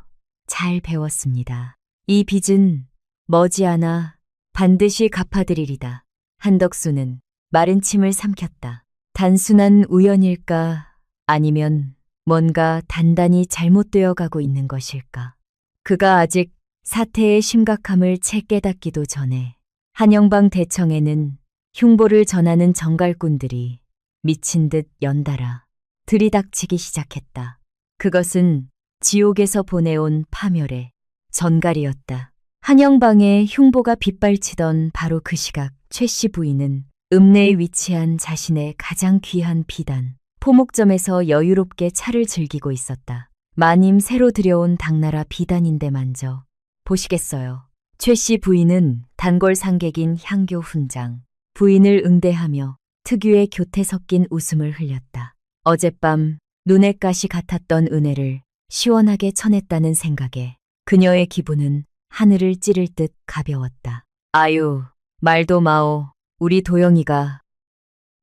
잘 배웠습니다. 이 빚은 머지않아 반드시 갚아드리리다. 한덕수는 마른 침을 삼켰다. 단순한 우연일까 아니면 뭔가 단단히 잘못되어 가고 있는 것일까. 그가 아직 사태의 심각함을 채 깨닫기도 전에 한영방 대청에는 흉보를 전하는 정갈꾼들이 미친 듯 연달아 들이닥치기 시작했다. 그것은 지옥에서 보내온 파멸의 전갈이었다. 한영방에 흉보가 빗발치던 바로 그 시각 최 씨 부인은 읍내에 위치한 자신의 가장 귀한 비단, 포목점에서 여유롭게 차를 즐기고 있었다. 마님 새로 들여온 당나라 비단인데만저 보시겠어요. 최 씨 부인은 단골 상객인 향교 훈장, 부인을 응대하며 특유의 교태 섞인 웃음을 흘렸다. 어젯밤 눈의 가시 같았던 은혜를 시원하게 쳐냈다는 생각에 그녀의 기분은 하늘을 찌를 듯 가벼웠다. 아유, 말도 마오. 우리 도영이가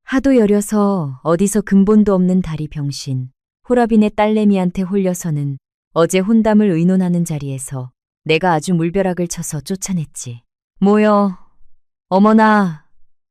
하도 여려서 어디서 근본도 없는 다리 병신, 호라빈의 딸내미한테 홀려서는 어제 혼담을 의논하는 자리에서 내가 아주 물벼락을 쳐서 쫓아냈지. 뭐여, 어머나,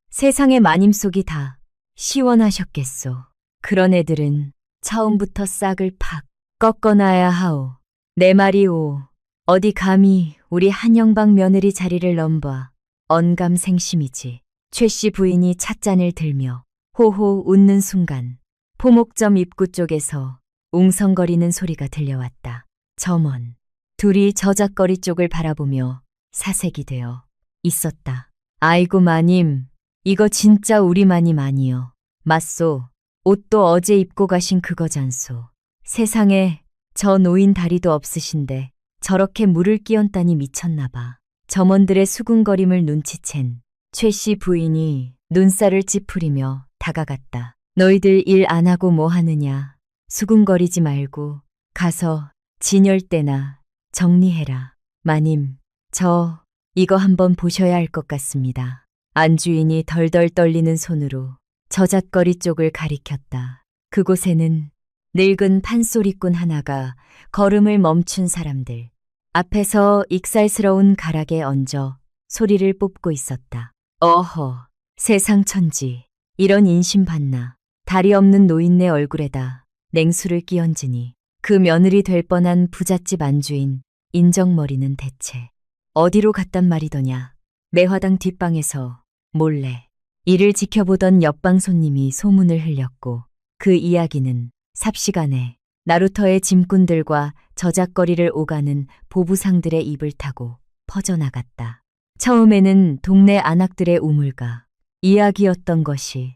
세상의 마님속이 다 시원하셨겠소. 그런 애들은 처음부터 싹을 팍 꺾어놔야 하오. 내 말이오. 어디 감히 우리 한영방 며느리 자리를 넘봐. 언감생심이지. 최 씨 부인이 찻잔을 들며 호호 웃는 순간 포목점 입구 쪽에서 웅성거리는 소리가 들려왔다. 점원 둘이 저작거리 쪽을 바라보며 사색이 되어 있었다. 아이고 마님, 이거 진짜 우리 마님 아니여. 맞소. 옷도 어제 입고 가신 그거잖소. 세상에 저 노인 다리도 없으신데 저렇게 물을 끼얹다니 미쳤나봐. 점원들의 수군거림을 눈치챈 최 씨 부인이 눈살을 찌푸리며 다가갔다. 너희들 일 안 하고 뭐 하느냐. 수군거리지 말고 가서 진열대나 정리해라. 마님, 저 이거 한번 보셔야 할 것 같습니다. 안주인이 덜덜 떨리는 손으로 저잣거리 쪽을 가리켰다. 그곳에는 늙은 판소리꾼 하나가 걸음을 멈춘 사람들 앞에서 익살스러운 가락에 얹어 소리를 뽑고 있었다. 어허, 세상 천지, 이런 인심 봤나. 다리 없는 노인네 얼굴에다 냉수를 끼얹으니 그 며느리 될 뻔한 부잣집 안주인 인정머리는 대체 어디로 갔단 말이더냐. 매화당 뒷방에서 몰래 이를 지켜보던 옆방 손님이 소문을 흘렸고 그 이야기는 삽시간에 나루터의 짐꾼들과 저작거리를 오가는 보부상들의 입을 타고 퍼져나갔다. 처음에는 동네 안악들의 우물가 이야기였던 것이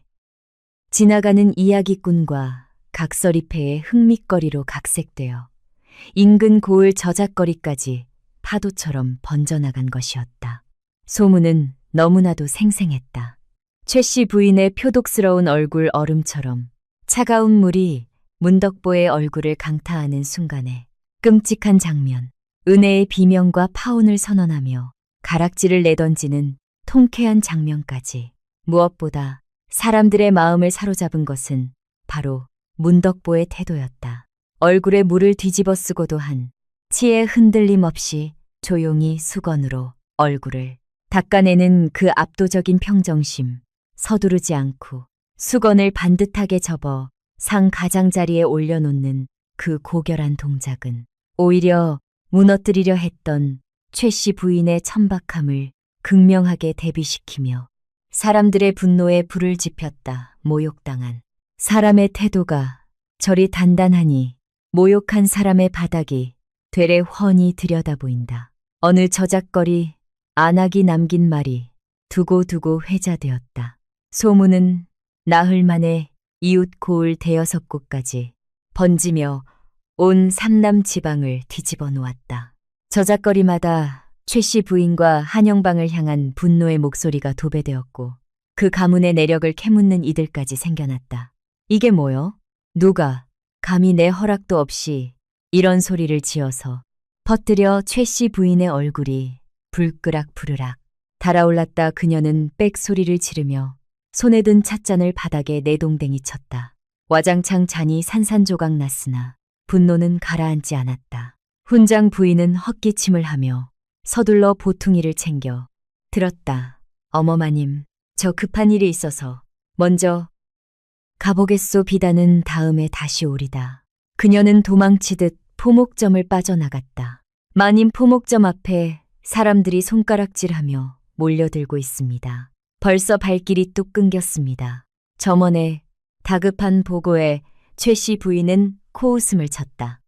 지나가는 이야기꾼과 각설이패의 흥밋거리로 각색되어 인근 고을 저작거리까지 파도처럼 번져나간 것이었다. 소문은 너무나도 생생했다. 최 씨 부인의 표독스러운 얼굴 얼음처럼 차가운 물이 문덕보의 얼굴을 강타하는 순간에 끔찍한 장면, 은혜의 비명과 파혼을 선언하며 가락지를 내던지는 통쾌한 장면까지 무엇보다 사람들의 마음을 사로잡은 것은 바로 문덕보의 태도였다. 얼굴에 물을 뒤집어 쓰고도 한 치의 흔들림 없이 조용히 수건으로 얼굴을 닦아내는 그 압도적인 평정심, 서두르지 않고 수건을 반듯하게 접어 상 가장자리에 올려놓는 그 고결한 동작은 오히려 무너뜨리려 했던 최 씨 부인의 천박함을 극명하게 대비시키며 사람들의 분노에 불을 지폈다. 모욕당한 사람의 태도가 저리 단단하니 모욕한 사람의 바닥이 되레 훤히 들여다보인다. 어느 저작거리 안악이 남긴 말이 두고두고 회자되었다. 소문은 나흘 만에 이웃 고을 대여섯 곳까지 번지며 온 삼남 지방을 뒤집어 놓았다. 저작거리마다 최 씨 부인과 한영방을 향한 분노의 목소리가 도배되었고 그 가문의 내력을 캐묻는 이들까지 생겨났다. 이게 뭐여? 누가 감히 내 허락도 없이 이런 소리를 지어서 퍼뜨려 최 씨 부인의 얼굴이 불끄락 부르락 달아올랐다. 그녀는 빽 소리를 지르며 손에 든 찻잔을 바닥에 내동댕이 쳤다. 와장창 잔이 산산조각 났으나 분노는 가라앉지 않았다. 훈장 부인은 헛기침을 하며 서둘러 보퉁이를 챙겨 들었다. 어머마님, 저 급한 일이 있어서 먼저 가보겠소. 비단은 다음에 다시 오리다. 그녀는 도망치듯 포목점을 빠져나갔다. 마님, 포목점 앞에 사람들이 손가락질하며 몰려들고 있습니다. 벌써 발길이 뚝 끊겼습니다. 점원의 다급한 보고에 최 씨 부인은 코웃음을 쳤다.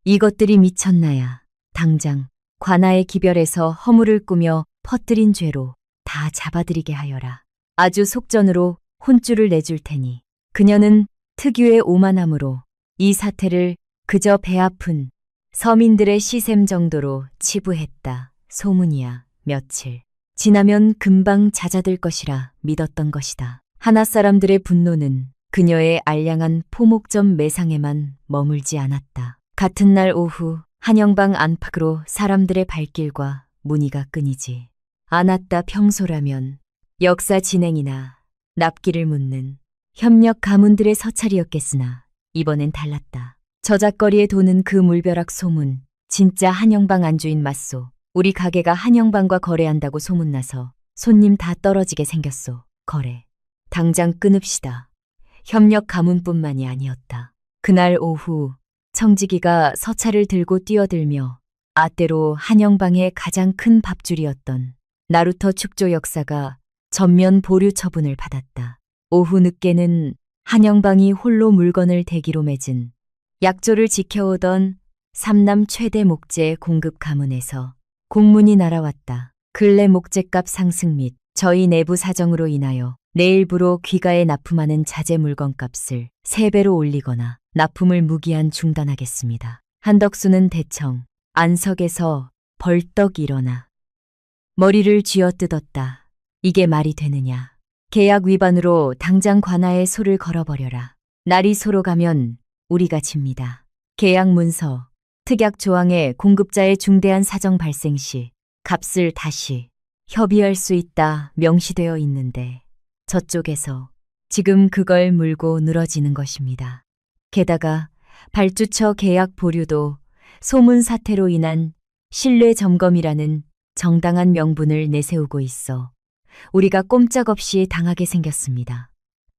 이것들이 미쳤나야. 당장 관아의 기별에서 허물을 꾸며 퍼뜨린 죄로 다 잡아들이게 하여라. 아주 속전으로 혼쭐을 내줄 테니. 그녀는 특유의 오만함으로 이 사태를 그저 배 아픈 서민들의 시샘 정도로 치부했다. 소문이야 며칠 지나면 금방 잦아들 것이라 믿었던 것이다. 하나 사람들의 분노는 그녀의 알량한 포목점 매상에만 머물지 않았다. 같은 날 오후 한영방 안팎으로 사람들의 발길과 문의가 끊이지 않았다. 평소라면 역사 진행이나 납기를 묻는 협력 가문들의 서찰이었겠으나 이번엔 달랐다. 저작거리에 도는 그 물벼락 소문, 진짜 한영방 안주인 맞소. 우리 가게가 한영방과 거래한다고 소문나서 손님 다 떨어지게 생겼소. 거래 당장 끊읍시다. 협력 가문뿐만이 아니었다. 그날 오후 청지기가 서찰을 들고 뛰어들며 아때로 한영방의 가장 큰 밥줄이었던 나루터 축조 역사가 전면 보류 처분을 받았다. 오후 늦게는 한영방이 홀로 물건을 대기로 맺은 약조를 지켜오던 삼남 최대 목재 공급 가문에서 공문이 날아왔다. 근래 목재값 상승 및 저희 내부 사정으로 인하여 내일부로 귀가에 납품하는 자재 물건값을 3배로 올리거나 납품을 무기한 중단하겠습니다. 한덕수는 대청 안석에서 벌떡 일어나 머리를 쥐어뜯었다. 이게 말이 되느냐. 계약 위반으로 당장 관아에 소를 걸어버려라. 날이 소로 가면 우리가 집니다. 계약 문서, 특약 조항에 공급자의 중대한 사정 발생 시 값을 다시 협의할 수 있다 명시되어 있는데 저쪽에서 지금 그걸 물고 늘어지는 것입니다. 게다가 발주처 계약 보류도 소문 사태로 인한 신뢰 점검이라는 정당한 명분을 내세우고 있어 우리가 꼼짝없이 당하게 생겼습니다.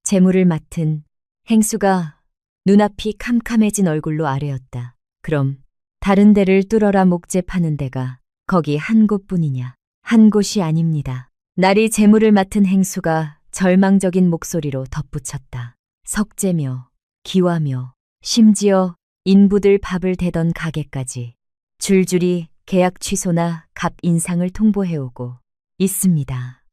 재물을 맡은 행수가 눈앞이 캄캄해진 얼굴로 아뢰었다. 그럼 다른 데를 뚫어라 목재 파는 데가 거기 한 곳뿐이냐? 한 곳이 아닙니다. 날이 재물을 맡은 행수가 절망적인 목소리로 덧붙였다. 석재며 기와며 심지어 인부들 밥을 대던 가게까지 줄줄이 계약 취소나 갑 인상을 통보해오고 있습니다.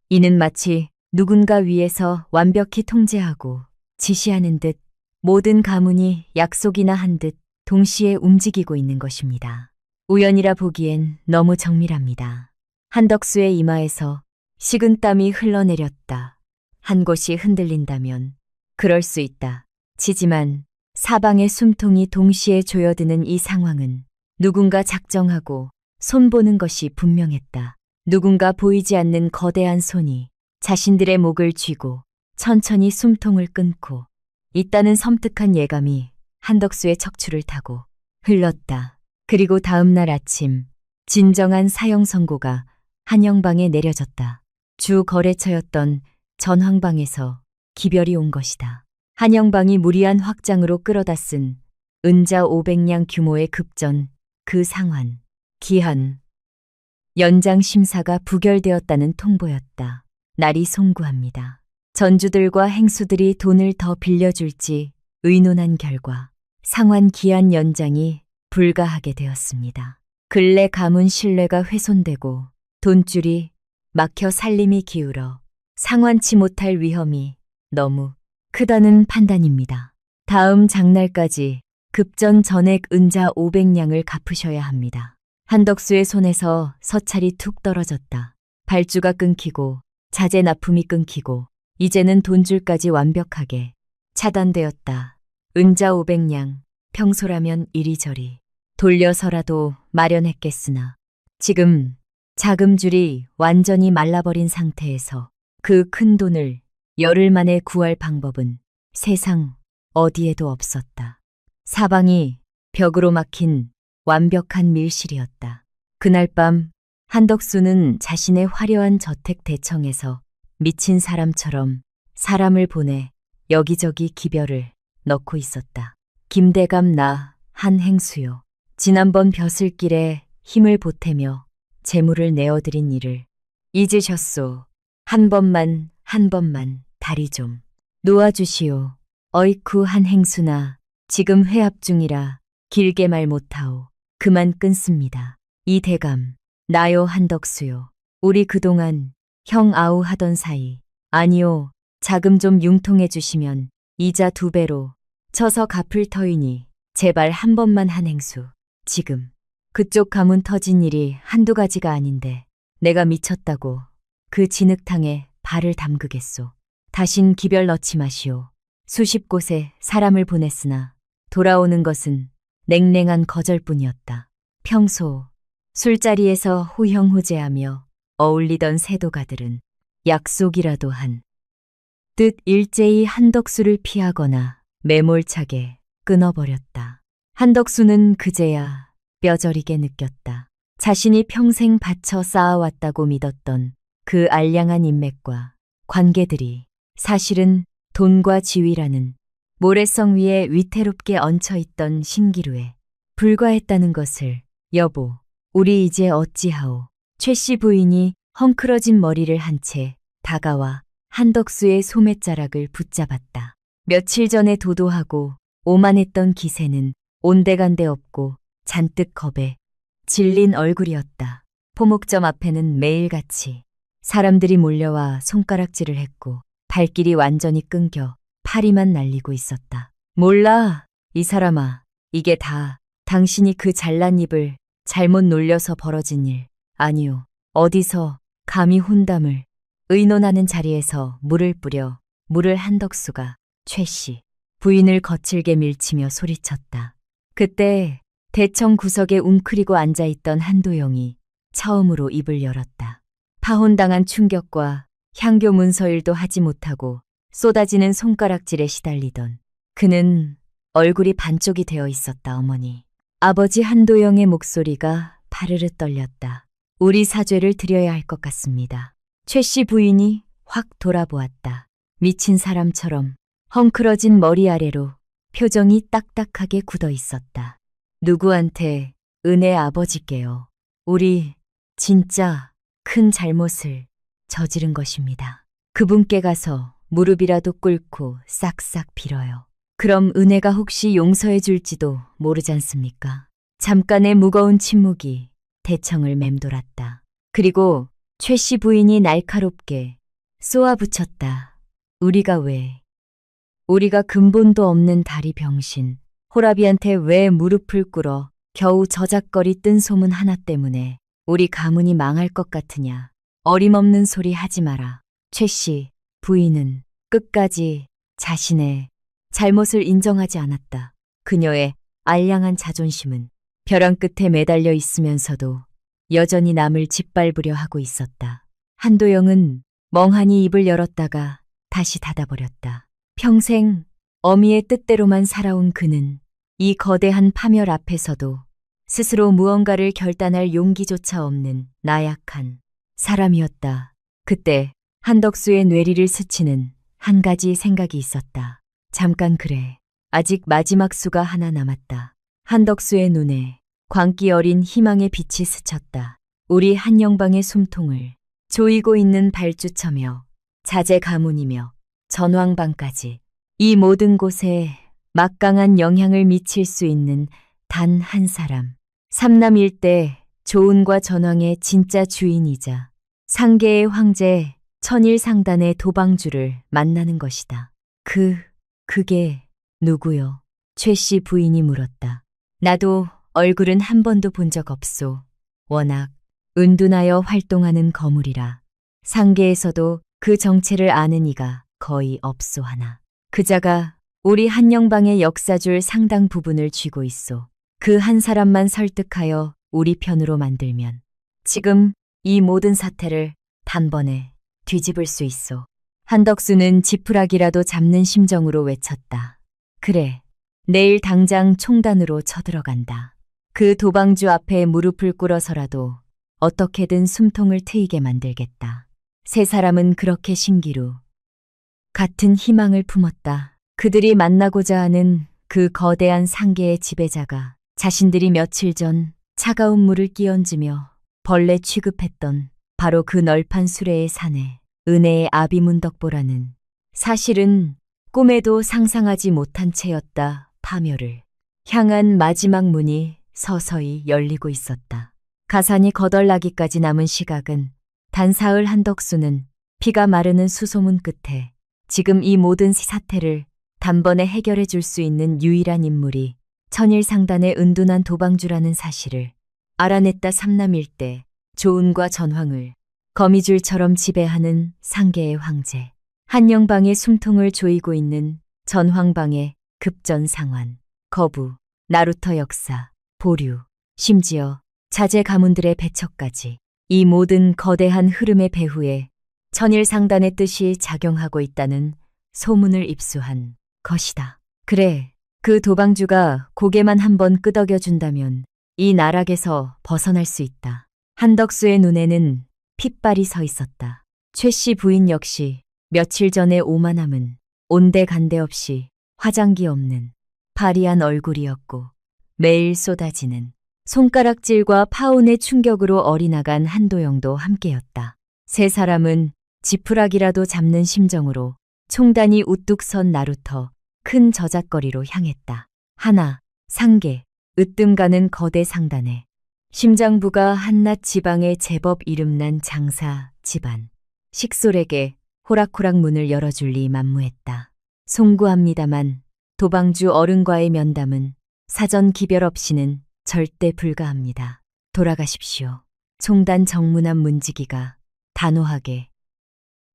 이는 마치 누군가 위에서 완벽히 통제하고 지시하는 듯 모든 가문이 약속이나 한 듯 동시에 움직이고 있는 것입니다. 우연이라 보기엔 너무 정밀합니다. 한덕수의 이마에서 식은땀이 흘러내렸다. 한 곳이 흔들린다면 그럴 수 있다. 치지만 사방의 숨통이 동시에 조여드는 이 상황은 누군가 작정하고 손보는 것이 분명했다. 누군가 보이지 않는 거대한 손이 자신들의 목을 쥐고 천천히 숨통을 끊고 있다는 섬뜩한 예감이 한덕수의 척추를 타고 흘렀다. 그리고 다음 날 아침 진정한 사형 선고가 한영방에 내려졌다. 주 거래처였던 전황방에서 기별이 온 것이다. 한영방이 무리한 확장으로 끌어다 쓴 은자 500량 규모의 급전, 그 상환, 기한, 연장 심사가 부결되었다는 통보였다. 날이 송구합니다. 전주들과 행수들이 돈을 더 빌려줄지 의논한 결과 상환 기한 연장이 불가하게 되었습니다. 근래 가문 신뢰가 훼손되고 돈줄이 막혀 살림이 기울어 상환치 못할 위험이 너무 크다는 판단입니다. 다음 장날까지 급전 전액 은자 500량을 갚으셔야 합니다. 한덕수의 손에서 서찰이 툭 떨어졌다. 발주가 끊기고 자재 납품이 끊기고 이제는 돈줄까지 완벽하게 차단되었다. 은자 500량, 평소라면 이리저리 돌려서라도 마련했겠으나 지금 자금줄이 완전히 말라버린 상태에서 그 큰 돈을 열흘 만에 구할 방법은 세상 어디에도 없었다. 사방이 벽으로 막힌 완벽한 밀실이었다. 그날 밤 한덕수는 자신의 화려한 저택 대청에서 미친 사람처럼 사람을 보내 여기저기 기별을 넣고 있었다. 김대감 나 한행수요. 지난번 벼슬길에 힘을 보태며 재물을 내어드린 일을 잊으셨소. 한 번만 다리 좀 놓아주시오. 어이쿠 한행수나 지금 회합 중이라 길게 말 못하오. 그만 끊습니다. 이 대감 나요 한덕수요. 우리 그동안 형 아우 하던 사이 아니요. 자금 좀 융통해 주시면 이자 2배로 쳐서 갚을 터이니 제발 한 번만 한행수. 지금 그쪽 가문 터진 일이 한두 가지가 아닌데 내가 미쳤다고 그 진흙탕에 발을 담그겠소. 다신 기별 넣지 마시오. 수십 곳에 사람을 보냈으나 돌아오는 것은 냉랭한 거절뿐이었다. 평소 술자리에서 호형호재하며 어울리던 세도가들은 약속이라도 한 뜻 일제히 한덕수를 피하거나 매몰차게 끊어버렸다. 한덕수는 그제야 뼈저리게 느꼈다. 자신이 평생 바쳐 쌓아왔다고 믿었던 그 알량한 인맥과 관계들이 사실은 돈과 지위라는 모래성 위에 위태롭게 얹혀있던 신기루에 불과했다는 것을 여보, 우리 이제 어찌하오. 최 씨 부인이 헝클어진 머리를 한 채 다가와 한덕수의 소매자락을 붙잡았다. 며칠 전에 도도하고 오만했던 기세는 온데간데 없고 잔뜩 겁에 질린 얼굴이었다. 포목점 앞에는 매일같이 사람들이 몰려와 손가락질을 했고 발길이 완전히 끊겨 파리만 날리고 있었다. 몰라, 이 사람아. 이게 다 당신이 그 잘난 입을 잘못 놀려서 벌어진 일. 아니요. 어디서 감히 혼담을 의논하는 자리에서 물을 뿌려 물을 한덕수가 최 씨 부인을 거칠게 밀치며 소리쳤다. 그때 대청 구석에 웅크리고 앉아있던 한도영이 처음으로 입을 열었다. 파혼당한 충격과 향교 문서일도 하지 못하고 쏟아지는 손가락질에 시달리던 그는 얼굴이 반쪽이 되어 있었다, 어머니. 아버지 한도영의 목소리가 파르르 떨렸다. 우리 사죄를 드려야 할 것 같습니다. 최 씨 부인이 확 돌아보았다. 미친 사람처럼 헝클어진 머리 아래로 표정이 딱딱하게 굳어 있었다. 누구한테? 은혜 아버지께요. 우리 진짜 큰 잘못을 저지른 것입니다. 그분께 가서 무릎이라도 꿇고 싹싹 빌어요. 그럼 은혜가 혹시 용서해 줄지도 모르지 않습니까? 잠깐의 무거운 침묵이 대청을 맴돌았다. 그리고 최 씨 부인이 날카롭게 쏘아붙였다. 우리가 왜? 우리가 근본도 없는 다리 병신, 호라비한테 왜 무릎을 꿇어 겨우 저작거리 뜬 소문 하나 때문에 우리 가문이 망할 것 같으냐. 어림없는 소리 하지 마라. 최 씨 부인은 끝까지 자신의 잘못을 인정하지 않았다. 그녀의 알량한 자존심은 벼랑 끝에 매달려 있으면서도 여전히 남을 짓밟으려 하고 있었다. 한도영은 멍하니 입을 열었다가 다시 닫아버렸다. 평생 어미의 뜻대로만 살아온 그는 이 거대한 파멸 앞에서도 스스로 무언가를 결단할 용기조차 없는 나약한 사람이었다. 그때 한덕수의 뇌리를 스치는 한 가지 생각이 있었다. 잠깐 그래. 아직 마지막 수가 하나 남았다. 한덕수의 눈에 광기 어린 희망의 빛이 스쳤다. 우리 한영방의 숨통을 조이고 있는 발주처며 자제 가문이며 전왕방까지 이 모든 곳에 막강한 영향을 미칠 수 있는 단 한 사람. 삼남일대 조은과 전왕의 진짜 주인이자 상계의 황제 천일상단의 도방주를 만나는 것이다. 그게 누구요? 최 씨 부인이 물었다. 나도 얼굴은 한 번도 본 적 없소. 워낙 은둔하여 활동하는 거물이라 상계에서도 그 정체를 아는 이가 거의 없소 하나. 그자가 우리 한영방의 역사줄 상당 부분을 쥐고 있소. 그 한 사람만 설득하여 우리 편으로 만들면 지금 이 모든 사태를 단번에 뒤집을 수 있소. 한덕수는 지푸라기라도 잡는 심정으로 외쳤다. 그래, 내일 당장 총단으로 쳐들어간다. 그 도방주 앞에 무릎을 꿇어서라도 어떻게든 숨통을 트이게 만들겠다. 세 사람은 그렇게 신기루 같은 희망을 품었다. 그들이 만나고자 하는 그 거대한 상계의 지배자가 자신들이 며칠 전 차가운 물을 끼얹으며 벌레 취급했던 바로 그 널판 수레의 산에 은혜의 아비문덕보라는 사실은 꿈에도 상상하지 못한 채였다. 파멸을 향한 마지막 문이 서서히 열리고 있었다. 가산이 거덜나기까지 남은 시각은 단 사흘. 한덕수는 피가 마르는 수소문 끝에 지금 이 모든 사태를 단번에 해결해 줄 수 있는 유일한 인물이 천일상단의 은둔한 도방주라는 사실을 알아냈다. 삼남일대 조은과 전황을 거미줄처럼 지배하는 상계의 황제, 한영방의 숨통을 조이고 있는 전황방의 급전상환, 거부, 나루터 역사, 보류, 심지어 자제 가문들의 배척까지 이 모든 거대한 흐름의 배후에 천일상단의 뜻이 작용하고 있다는 소문을 입수한 것이다. 그래, 그 도방주가 고개만 한번 끄덕여준다면 이 나락에서 벗어날 수 있다. 한덕수의 눈에는 핏발이 서 있었다. 최 씨 부인 역시 며칠 전에 오만함은 온데간데 없이 화장기 없는 파리한 얼굴이었고 매일 쏟아지는 손가락질과 파혼의 충격으로 어리나간 한도영도 함께였다. 세 사람은 지푸라기라도 잡는 심정으로 총단이 우뚝 선 나루터 큰 저작거리로 향했다. 하나, 상계, 으뜸 가는 거대 상단에 심장부가 한낱 지방의 제법 이름난 장사 집안, 식솔에게 호락호락 문을 열어줄 리 만무했다. 송구합니다만 도방주 어른과의 면담은 사전 기별 없이는 절대 불가합니다. 돌아가십시오. 총단 정문안 문지기가 단호하게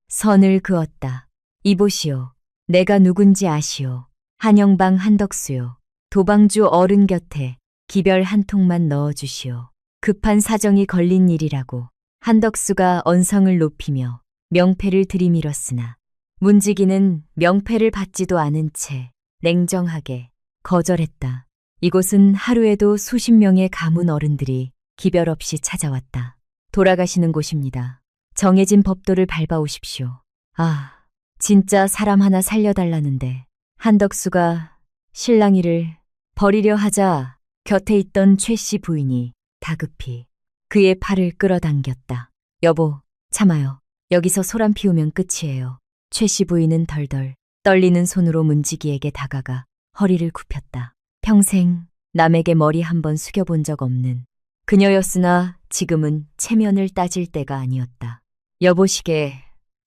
선을 그었다. 이보시오. 내가 누군지 아시오. 한영방 한덕수요. 도방주 어른 곁에 기별 한 통만 넣어주시오. 급한 사정이 걸린 일이라고 한덕수가 언성을 높이며 명패를 들이밀었으나 문지기는 명패를 받지도 않은 채 냉정하게 거절했다. 이곳은 하루에도 수십 명의 가문 어른들이 기별 없이 찾아왔다. 돌아가시는 곳입니다. 정해진 법도를 밟아오십시오. 아, 진짜 사람 하나 살려달라는데. 한덕수가 실랑이를 버리려 하자 곁에 있던 최 씨 부인이 다급히 그의 팔을 끌어당겼다. 여보, 참아요. 여기서 소란 피우면 끝이에요. 최 씨 부인은 덜덜 떨리는 손으로 문지기에게 다가가 허리를 굽혔다. 평생 남에게 머리 한번 숙여본 적 없는 그녀였으나 지금은 체면을 따질 때가 아니었다. 여보시게,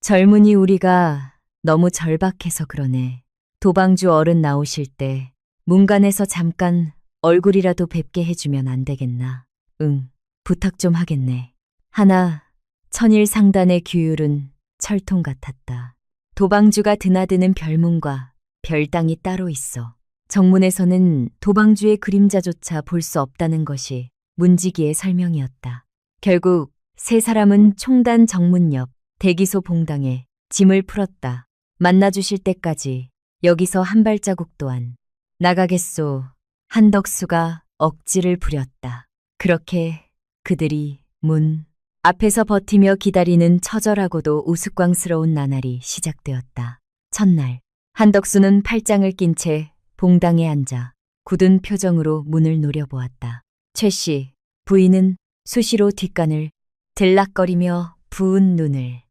젊은이 우리가 너무 절박해서 그러네. 도방주 어른 나오실 때 문간에서 잠깐 얼굴이라도 뵙게 해주면 안 되겠나? 응, 부탁 좀 하겠네. 하나, 천일 상단의 규율은 철통 같았다. 도방주가 드나드는 별문과 별당이 따로 있어. 정문에서는 도방주의 그림자조차 볼 수 없다는 것이 문지기의 설명이었다. 결국 세 사람은 총단 정문 옆 대기소 봉당에 짐을 풀었다. 만나주실 때까지 여기서 한 발자국도 안 나가겠소. 한덕수가 억지를 부렸다. 그렇게 그들이 문 앞에서 버티며 기다리는 처절하고도 우스꽝스러운 나날이 시작되었다. 첫날, 한덕수는 팔짱을 낀 채 봉당에 앉아 굳은 표정으로 문을 노려보았다. 최 씨, 부인은 수시로 뒷간을 들락거리며 부은 눈을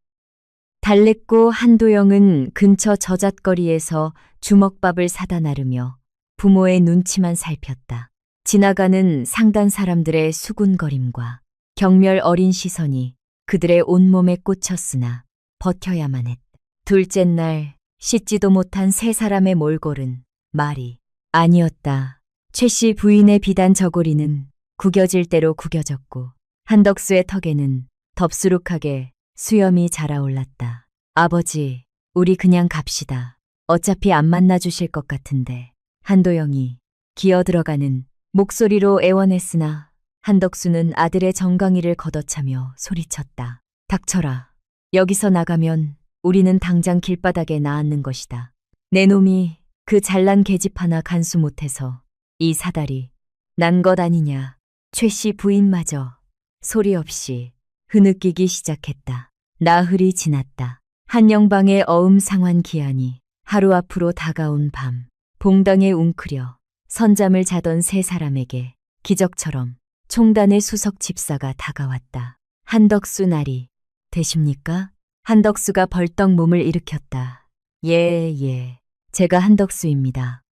달랬고 한도영은 근처 저잣거리에서 주먹밥을 사다 나르며 부모의 눈치만 살폈다. 지나가는 상단 사람들의 수군거림과 경멸 어린 시선이 그들의 온몸에 꽂혔으나 버텨야만 했다. 둘째 날 씻지도 못한 세 사람의 몰골은 말이 아니었다. 최 씨 부인의 비단 저고리는 구겨질 대로 구겨졌고 한덕수의 턱에는 덥수룩하게 수염이 자라올랐다. 아버지, 우리 그냥 갑시다. 어차피 안 만나주실 것 같은데. 한도영이 기어들어가는 목소리로 애원했으나 한덕수는 아들의 정강이를 걷어차며 소리쳤다. 닥쳐라. 여기서 나가면 우리는 당장 길바닥에 나앉는 것이다. 내 놈이 그 잘난 계집 하나 간수 못해서 이 사달이 난 것 아니냐. 최 씨 부인마저 소리 없이 흐느끼기 시작했다. 나흘이 지났다. 한영방의 어음상환 기한이 하루 앞으로 다가온 밤, 봉당에 웅크려 선잠을 자던 세 사람에게 기적처럼 총단의 수석 집사가 다가왔다. 한덕수 날이 되십니까? 한덕수가 벌떡 몸을 일으켰다. 예, 제가 한덕수입니다.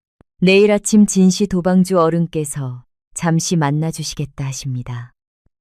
내일 아침 진시 도방주 어른께서 잠시 만나주시겠다 하십니다.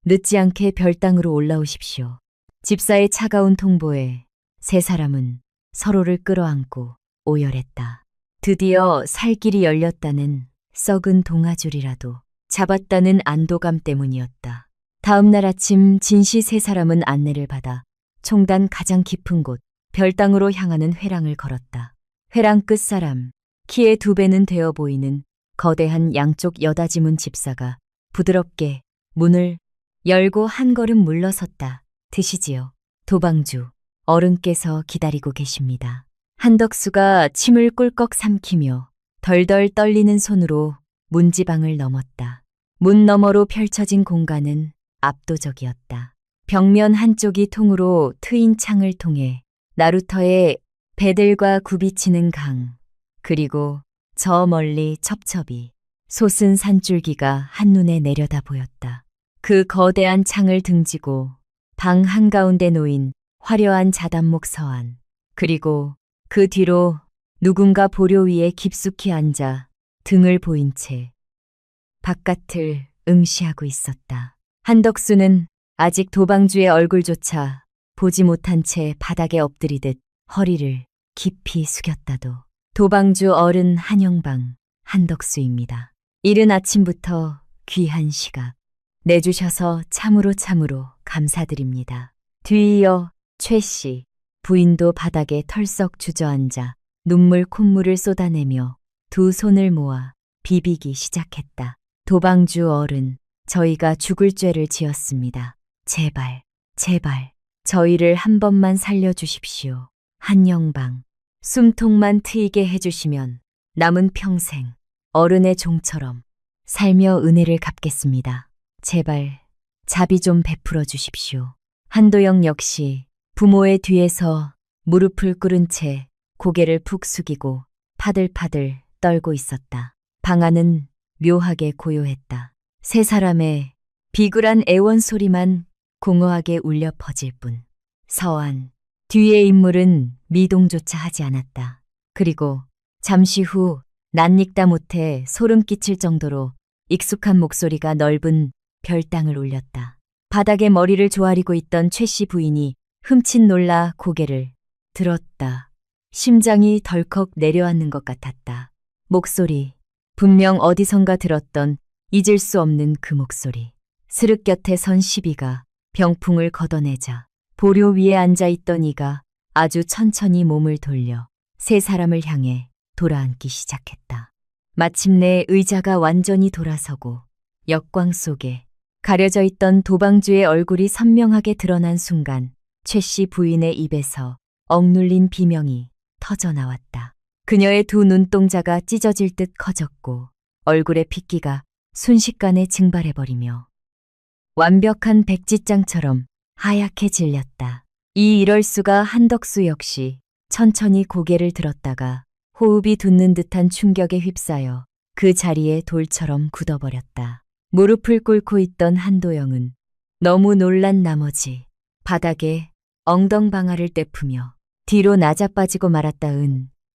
늦지 않게 별당으로 올라오십시오. 집사의 차가운 통보에 세 사람은 서로를 끌어안고 오열했다. 드디어 살 길이 열렸다는 썩은 동아줄이라도 잡았다는 안도감 때문이었다. 다음 날 아침 진시 세 사람은 안내를 받아 총단 가장 깊은 곳 별당으로 향하는 회랑을 걸었다. 회랑 끝사람, 키의 2배는 되어 보이는 거대한 양쪽 여다지문 집사가 부드럽게 문을 열고 한 걸음 물러섰다. 드시지요. 도방주 어른께서 기다리고 계십니다. 한덕수가 침을 꿀꺽 삼키며 덜덜 떨리는 손으로 문지방을 넘었다. 문 너머로 펼쳐진 공간은 압도적이었다. 벽면 한쪽이 통으로 트인 창을 통해 나루터의 배들과 굽이치는 강, 그리고 저 멀리 첩첩이 솟은 산줄기가 한눈에 내려다 보였다. 그 거대한 창을 등지고 방 한가운데 놓인 화려한 자단목 서안, 그리고 그 뒤로 누군가 보료 위에 깊숙이 앉아 등을 보인 채 바깥을 응시하고 있었다. 한덕수는 아직 도방주의 얼굴조차 보지 못한 채 바닥에 엎드리듯 허리를 깊이 숙였다도 도방주 어른 한영방 한덕수입니다. 이른 아침부터 귀한 시각 내주셔서 참으로 감사드립니다. 뒤이어 최 씨 부인도 바닥에 털썩 주저앉아 눈물 콧물을 쏟아내며 두 손을 모아 비비기 시작했다. 도방주 어른, 저희가 죽을 죄를 지었습니다. 제발 저희를 한 번만 살려주십시오. 한영방 숨통만 트이게 해주시면 남은 평생 어른의 종처럼 살며 은혜를 갚겠습니다. 제발 자비 좀 베풀어 주십시오. 한도영 역시 부모의 뒤에서 무릎을 꿇은 채 고개를 푹 숙이고 파들파들 떨고 있었다. 방 안은 묘하게 고요했다. 세 사람의 비굴한 애원 소리만 공허하게 울려 퍼질 뿐. 서한 뒤의 인물은 미동조차 하지 않았다. 그리고 잠시 후 낯익다 못해 소름 끼칠 정도로 익숙한 목소리가 넓은 별땅을 울렸다. 바닥에 머리를 조아리고 있던 최 씨 부인이 흠칫 놀라 고개를 들었다. 심장이 덜컥 내려앉는 것 같았다. 목소리, 분명 어디선가 들었던 잊을 수 없는 그 목소리. 스륵 곁에 선 시비가 병풍을 걷어내자 보료 위에 앉아있던 이가 아주 천천히 몸을 돌려 세 사람을 향해 돌아앉기 시작했다. 마침내 의자가 완전히 돌아서고 역광 속에 가려져 있던 도방주의 얼굴이 선명하게 드러난 순간 최 씨 부인의 입에서 억눌린 비명이 터져 나왔다. 그녀의 두 눈동자가 찢어질 듯 커졌고 얼굴의 핏기가 순식간에 증발해버리며 완벽한 백지장처럼 하얗게 질렸다. 이럴 수가. 한덕수 역시 천천히 고개를 들었다가 호흡이 돋는 듯한 충격에 휩싸여 그 자리에 돌처럼 굳어버렸다. 무릎을 꿇고 있던 한도영은 너무 놀란 나머지 바닥에 엉덩방아를 떼푸며 뒤로 낮아빠지고 말았다.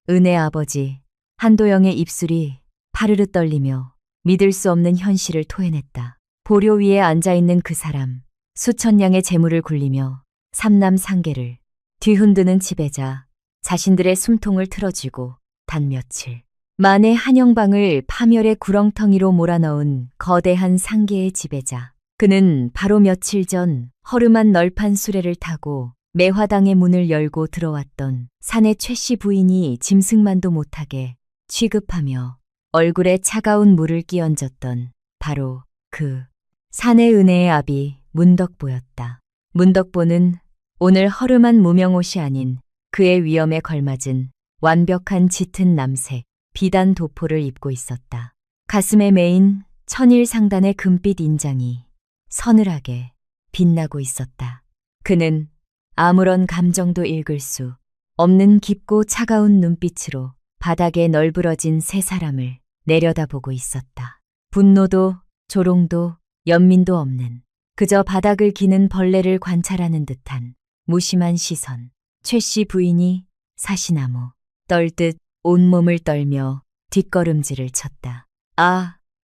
은의 아버지. 한도영의 입술이 파르르 떨리며 믿을 수 없는 현실을 토해냈다. 보료 위에 앉아있는 그 사람, 수천 냥의 재물을 굴리며 삼남상계를 뒤흔드는 지배자, 자신들의 숨통을 틀어쥐고 단 며칠 만에 한영방을 파멸의 구렁텅이로 몰아넣은 거대한 상계의 지배자. 그는 바로 며칠 전 허름한 널판 수레를 타고 매화당의 문을 열고 들어왔던 사내 최 씨 부인이 짐승만도 못하게 취급하며 얼굴에 차가운 물을 끼얹었던 바로 그 사내 은혜의 아비 문덕보였다. 문덕보는 오늘 허름한 무명옷이 아닌 그의 위엄에 걸맞은 완벽한 짙은 남색 비단 도포를 입고 있었다. 가슴에 매인 천일 상단의 금빛 인장이 서늘하게 빛나고 있었다. 그는 아무런 감정도 읽을 수 없는 깊고 차가운 눈빛으로 바닥에 널브러진 세 사람을 내려다보고 있었다. 분노도 조롱도 연민도 없는 그저 바닥을 기는 벌레를 관찰하는 듯한 무심한 시선. 최 씨 부인이 사시나무 떨듯 온몸을 떨며 뒷걸음질을 쳤다.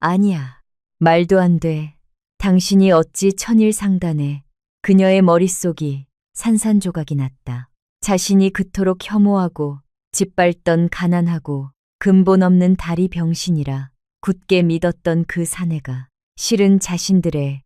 아니야. 말도 안 돼. 당신이 어찌 천일상단에. 그녀의 머릿속이 산산조각이 났다. 자신이 그토록 혐오하고 짓밟던 가난하고 근본 없는 다리 병신이라 굳게 믿었던 그 사내가 실은 자신들의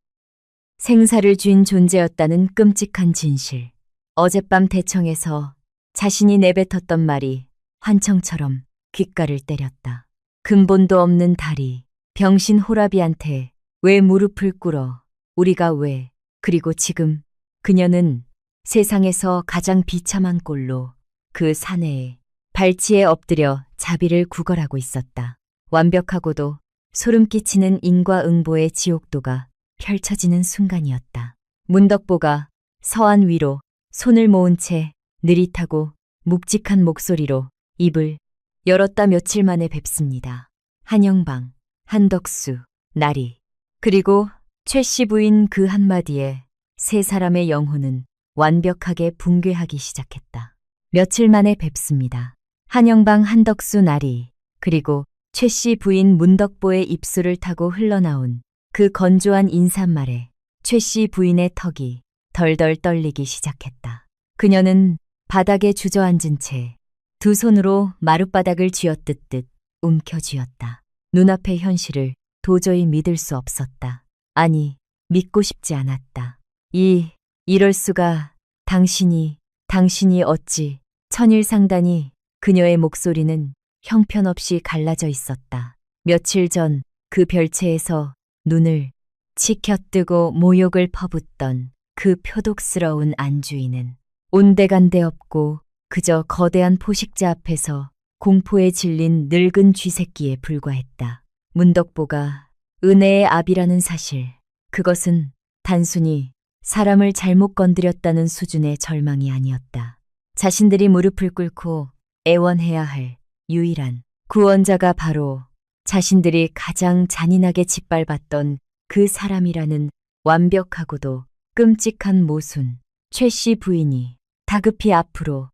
생사를 쥔 존재였다는 끔찍한 진실. 어젯밤 대청에서 자신이 내뱉었던 말이 환청처럼 귓가를 때렸다. 근본도 없는 다리, 병신 호라비한테 왜 무릎을 꿇어? 우리가 왜? 그리고 지금 그녀는 세상에서 가장 비참한 꼴로 그 사내의 발치에 엎드려 자비를 구걸하고 있었다. 완벽하고도 소름 끼치는 인과응보의 지옥도가 펼쳐지는 순간이었다. 문덕보가 서한 위로 손을 모은 채 느릿하고 묵직한 목소리로 입을 열었다. 며칠 만에 뵙습니다. 한영방, 한덕수, 나리. 그리고 최 씨 부인 그 한마디에 세 사람의 영혼은 완벽하게 붕괴하기 시작했다. 며칠 만에 뵙습니다. 한영방, 한덕수, 나리. 그리고 최 씨 부인 문덕보의 입술을 타고 흘러나온 그 건조한 인사말에 최 씨 부인의 턱이 덜덜 떨리기 시작했다. 그녀는 바닥에 주저앉은 채 두 손으로 마룻바닥을 쥐어뜯듯 움켜쥐었다. 눈앞의 현실을 도저히 믿을 수 없었다. 아니, 믿고 싶지 않았다. 이럴 수가. 당신이 어찌. 천일상단이. 그녀의 목소리는 형편없이 갈라져 있었다. 며칠 전 그 별채에서 눈을 치켜뜨고 모욕을 퍼붓던 그 표독스러운 안주인은 온데간데 없고 그저 거대한 포식자 앞에서 공포에 질린 늙은 쥐새끼에 불과했다. 문덕보가 은혜의 압이라는 사실, 그것은 단순히 사람을 잘못 건드렸다는 수준의 절망이 아니었다. 자신들이 무릎을 꿇고 애원해야 할 유일한 구원자가 바로 자신들이 가장 잔인하게 짓밟았던 그 사람이라는 완벽하고도 끔찍한 모순. 최 씨 부인이 다급히 앞으로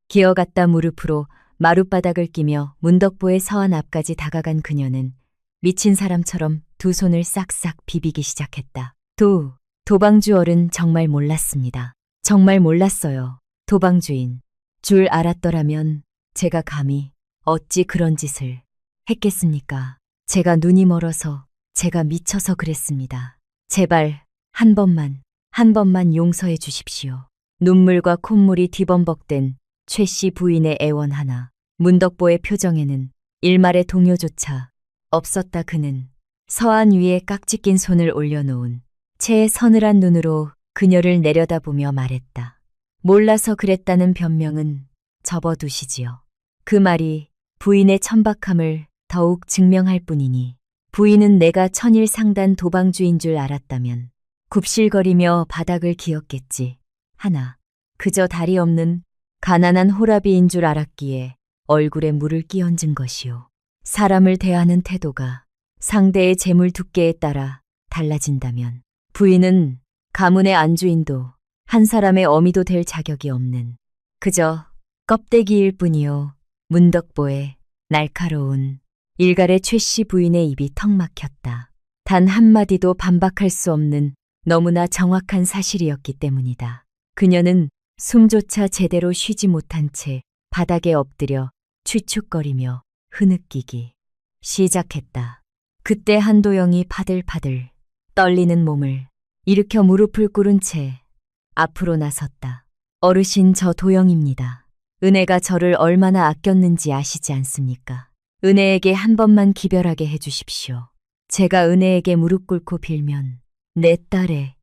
기어갔다 무릎으로 마룻바닥을 끼며 문덕보의 서한 앞까지 다가간 그녀는 미친 사람처럼 두 손을 싹싹 비비기 시작했다. 도방주 어른 정말 몰랐습니다. 정말 몰랐어요. 도방주인 줄 알았더라면 제가 감히 어찌 그런 짓을 했겠습니까? 제가 눈이 멀어서, 제가 미쳐서 그랬습니다. 제발 한 번만 용서해 주십시오. 눈물과 콧물이 뒤범벅된 최 씨 부인의 애원 하나, 문덕보의 표정에는 일말의 동요조차 없었다. 그는 서한 위에 깍지 낀 손을 올려놓은 채의 서늘한 눈으로 그녀를 내려다보며 말했다. 몰라서 그랬다는 변명은 접어두시지요. 그 말이 부인의 천박함을 더욱 증명할 뿐이니 부인은 내가 천일상단 도방주인 줄 알았다면 굽실거리며 바닥을 기었겠지. 하나, 그저 다리 없는 가난한 호라비인 줄 알았기에 얼굴에 물을 끼얹은 것이요. 사람을 대하는 태도가 상대의 재물 두께에 따라 달라진다면 부인은 가문의 안주인도 한 사람의 어미도 될 자격이 없는 그저 껍데기일 뿐이요. 문덕보의 날카로운 일갈의 최 씨 부인의 입이 턱 막혔다. 단 한마디도 반박할 수 없는 너무나 정확한 사실이었기 때문이다. 그녀는 숨조차 제대로 쉬지 못한 채 바닥에 엎드려 추축거리며 흐느끼기 시작했다. 그때 한도영이 파들파들 떨리는 몸을 일으켜 무릎을 꿇은 채 앞으로 나섰다. 어르신, 저 도영입니다. 은혜가 저를 얼마나 아꼈는지 아시지 않습니까? 은혜에게 한 번만 기별하게 해주십시오. 제가 은혜에게 무릎 꿇고 빌면 내 딸의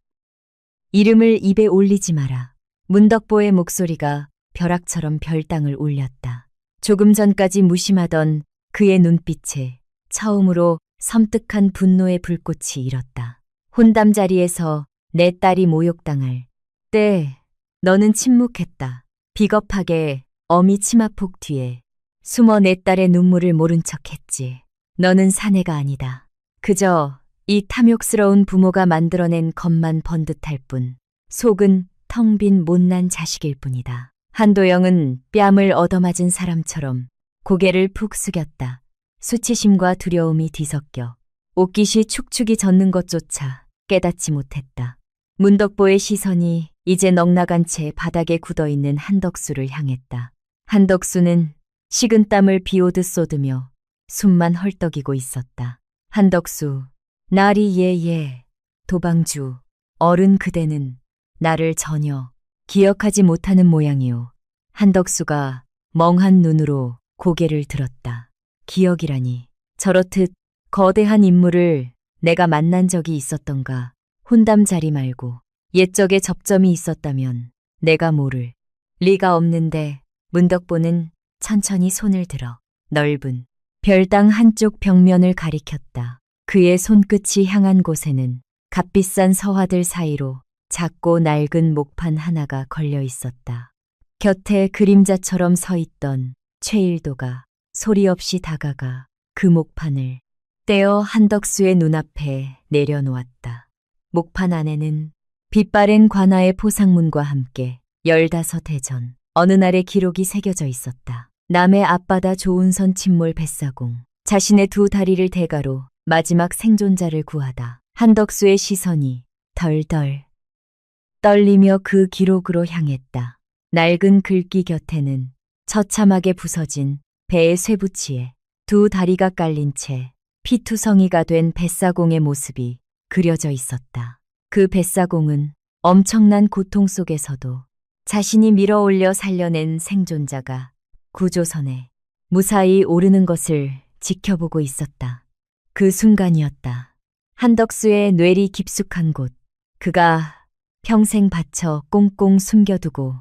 이름을 입에 올리지 마라. 문덕보의 목소리가 벼락처럼 별땅을 울렸다. 조금 전까지 무심하던 그의 눈빛에 처음으로 섬뜩한 분노의 불꽃이 일었다. 혼담 자리에서 내 딸이 모욕당할 때 너는 침묵했다. 비겁하게 어미 치마폭 뒤에 숨어 내 딸의 눈물을 모른 척했지. 너는 사내가 아니다. 그저 이 탐욕스러운 부모가 만들어낸 것만 번듯할 뿐 속은 텅 빈 못난 자식일 뿐이다. 한도영은 뺨을 얻어맞은 사람처럼 고개를 푹 숙였다. 수치심과 두려움이 뒤섞여 옷깃이 축축이 젖는 것조차 깨닫지 못했다. 문덕보의 시선이 이제 넉나간 채 바닥에 굳어있는 한덕수를 향했다. 한덕수는 식은땀을 비오듯 쏟으며 숨만 헐떡이고 있었다. 한덕수, 나리 예예, 도방주, 어른 그대는 나를 전혀 기억하지 못하는 모양이오. 한덕수가 멍한 눈으로 고개를 들었다. 기억이라니, 저렇듯 거대한 인물을 내가 만난 적이 있었던가. 혼담 자리 말고 옛적에 접점이 있었다면 내가 모를 리가 없는데. 문덕보는 천천히 손을 들어 넓은 별당 한쪽 벽면을 가리켰다. 그의 손끝이 향한 곳에는 값비싼 서화들 사이로 작고 낡은 목판 하나가 걸려 있었다. 곁에 그림자처럼 서 있던 최일도가 소리 없이 다가가 그 목판을 떼어 한덕수의 눈앞에 내려놓았다. 목판 안에는 빛바랜 관아의 포상문과 함께 15해 전 어느 날의 기록이 새겨져 있었다. 남해 앞바다 조운선 침몰 뱃사공. 자신의 두 다리를 대가로 마지막 생존자를 구하다. 한덕수의 시선이 덜덜 떨리며 그 기록으로 향했다. 낡은 글귀 곁에는 처참하게 부서진 배의 쇠붙이에 두 다리가 깔린 채 피투성이가 된 뱃사공의 모습이 그려져 있었다. 그 뱃사공은 엄청난 고통 속에서도 자신이 밀어올려 살려낸 생존자가 구조선에 무사히 오르는 것을 지켜보고 있었다. 그 순간이었다. 한덕수의 뇌리 깊숙한 곳, 그가 평생 바쳐 꽁꽁 숨겨두고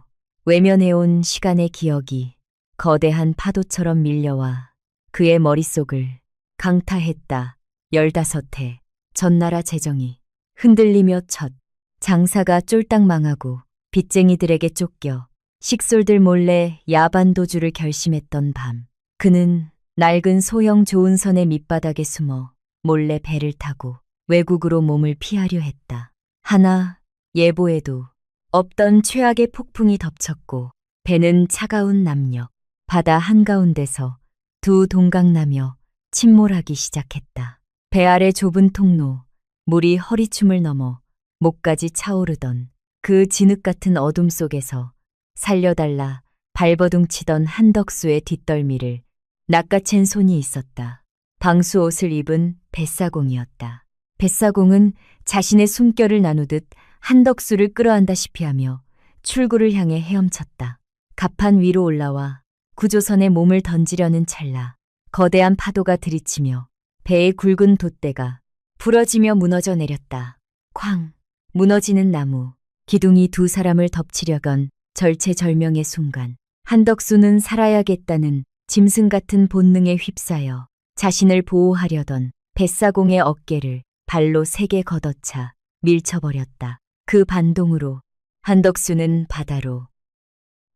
외면해온 시간의 기억이 거대한 파도처럼 밀려와 그의 머릿속을 강타했다. 15해 전나라 재정이 흔들리며 첫 장사가 쫄딱 망하고 빚쟁이들에게 쫓겨 식솔들 몰래 야반 도주를 결심했던 밤, 그는 낡은 소형 조은선의 밑바닥에 숨어 몰래 배를 타고 외국으로 몸을 피하려 했다. 하나 예보에도 없던 최악의 폭풍이 덮쳤고 배는 차가운 남녘 바다 한가운데서 두 동강나며 침몰하기 시작했다. 배 아래 좁은 통로, 물이 허리춤을 넘어 목까지 차오르던 그 진흙 같은 어둠 속에서 살려달라 발버둥치던 한덕수의 뒷덜미를 낚아챈 손이 있었다. 방수 옷을 입은 뱃사공이었다. 뱃사공은 자신의 숨결을 나누듯 한덕수를 끌어안다시피 하며 출구를 향해 헤엄쳤다. 갑판 위로 올라와 구조선에 몸을 던지려는 찰나 거대한 파도가 들이치며 배의 굵은 돛대가 부러지며 무너져 내렸다. 쾅! 무너지는 나무, 기둥이 두 사람을 덮치려건 절체절명의 순간, 한덕수는 살아야겠다는 짐승 같은 본능에 휩싸여 자신을 보호하려던 뱃사공의 어깨를 발로 세게 걷어차 밀쳐버렸다. 그 반동으로 한덕수는 바다로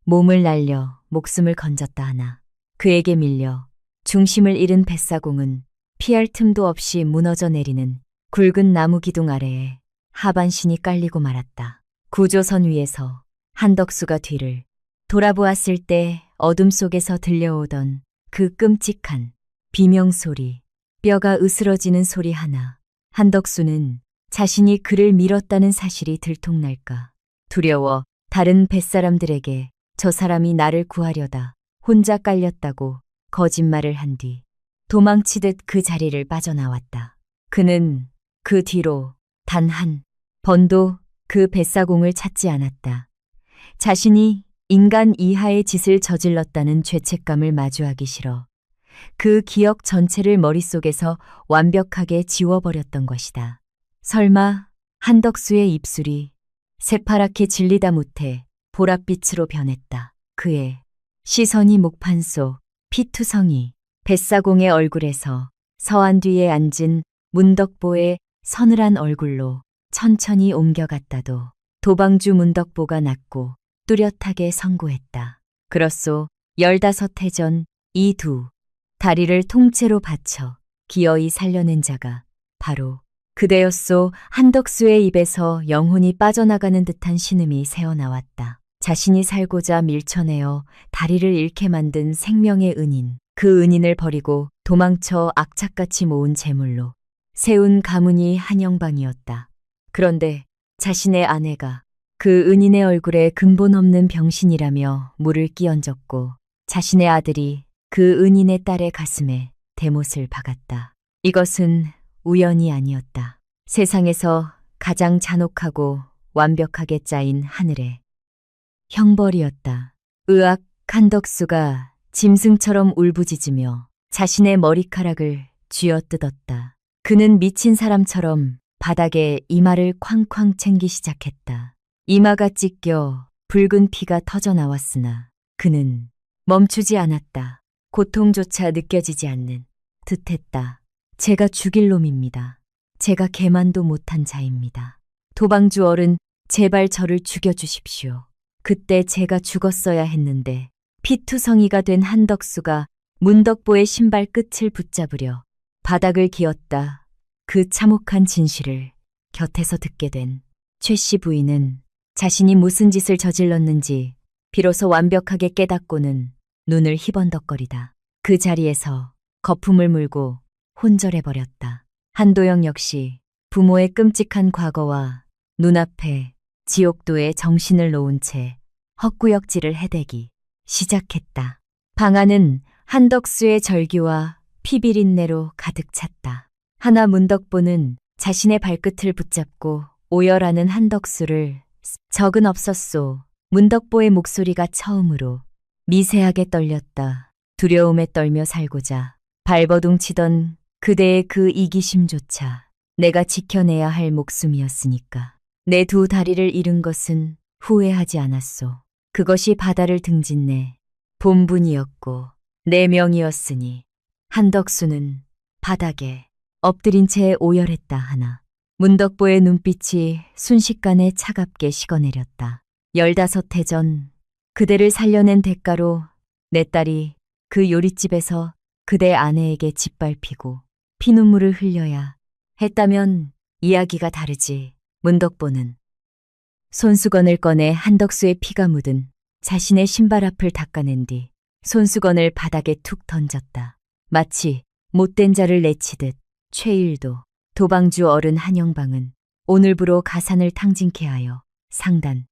몸을 날려 목숨을 건졌다 하나 그에게 밀려 중심을 잃은 뱃사공은 피할 틈도 없이 무너져 내리는 굵은 나무 기둥 아래에 하반신이 깔리고 말았다. 구조선 위에서 한덕수가 뒤를 돌아보았을 때 어둠 속에서 들려오던 그 끔찍한 비명소리, 뼈가 으스러지는 소리 하나, 한덕수는 자신이 그를 밀었다는 사실이 들통날까 두려워 다른 뱃사람들에게 저 사람이 나를 구하려다 혼자 깔렸다고 거짓말을 한 뒤 도망치듯 그 자리를 빠져나왔다. 그는 그 뒤로 단 한 번도 그 뱃사공을 찾지 않았다. 자신이 인간 이하의 짓을 저질렀다는 죄책감을 마주하기 싫어 그 기억 전체를 머릿속에서 완벽하게 지워버렸던 것이다. 설마 한덕수의 입술이 새파랗게 질리다 못해 보랏빛으로 변했다. 그의 시선이 목판 속 피투성이 뱃사공의 얼굴에서 서안 뒤에 앉은 문덕보의 서늘한 얼굴로 천천히 옮겨갔다도 도방주 문덕보가 낮고 뚜렷하게 선고했다. 그렇소 15해 전 이 두 다리를 통째로 바쳐 기어이 살려낸 자가 바로 그대였소. 한덕수의 입에서 영혼이 빠져나가는 듯한 신음이 새어나왔다. 자신이 살고자 밀쳐내어 다리를 잃게 만든 생명의 은인, 그 은인을 버리고 도망쳐 악착같이 모은 재물로 세운 가문이 한영방이었다. 그런데 자신의 아내가 그 은인의 얼굴에 근본 없는 병신이라며 물을 끼얹었고 자신의 아들이 그 은인의 딸의 가슴에 대못을 박았다. 이것은 우연이 아니었다. 세상에서 가장 잔혹하고 완벽하게 짜인 하늘의 형벌이었다. 의학 한덕수가 짐승처럼 울부짖으며 자신의 머리카락을 쥐어뜯었다. 그는 미친 사람처럼 바닥에 이마를 쾅쾅 챙기 시작했다. 이마가 찢겨 붉은 피가 터져 나왔으나 그는 멈추지 않았다. 고통조차 느껴지지 않는 듯했다. 제가 죽일 놈입니다. 제가 개만도 못한 자입니다. 도방주 어른, 제발 저를 죽여주십시오. 그때 제가 죽었어야 했는데 피투성이가 된 한덕수가 문덕보의 신발 끝을 붙잡으려 바닥을 기었다. 그 참혹한 진실을 곁에서 듣게 된 최씨 부인은 자신이 무슨 짓을 저질렀는지 비로소 완벽하게 깨닫고는 눈을 희번덕거리다 그 자리에서 거품을 물고 혼절해버렸다. 한도영 역시 부모의 끔찍한 과거와 눈앞에 지옥도에 정신을 놓은 채 헛구역질을 해대기 시작했다. 방 안은 한덕수의 절규와 피비린내로 가득 찼다. 하나 문덕보는 자신의 발끝을 붙잡고 오열하는 한덕수를 적은 없었소. 문덕보의 목소리가 처음으로 미세하게 떨렸다. 두려움에 떨며 살고자 발버둥치던 그대의 그 이기심조차 내가 지켜내야 할 목숨이었으니까. 내 두 다리를 잃은 것은 후회하지 않았소. 그것이 바다를 등짓네 본분이었고 내 명이었으니 한덕수는 바닥에 엎드린 채 오열했다 하나. 문덕보의 눈빛이 순식간에 차갑게 식어내렸다. 15해 전 그대를 살려낸 대가로 내 딸이 그 요릿집에서 그대 아내에게 짓밟히고 피눈물을 흘려야 했다면 이야기가 다르지. 문덕보는 손수건을 꺼내 한덕수의 피가 묻은 자신의 신발 앞을 닦아낸 뒤 손수건을 바닥에 툭 던졌다. 마치 못된 자를 내치듯 최일도 도방주 어른 한영방은 오늘부로 가산을 탕진케 하여 상단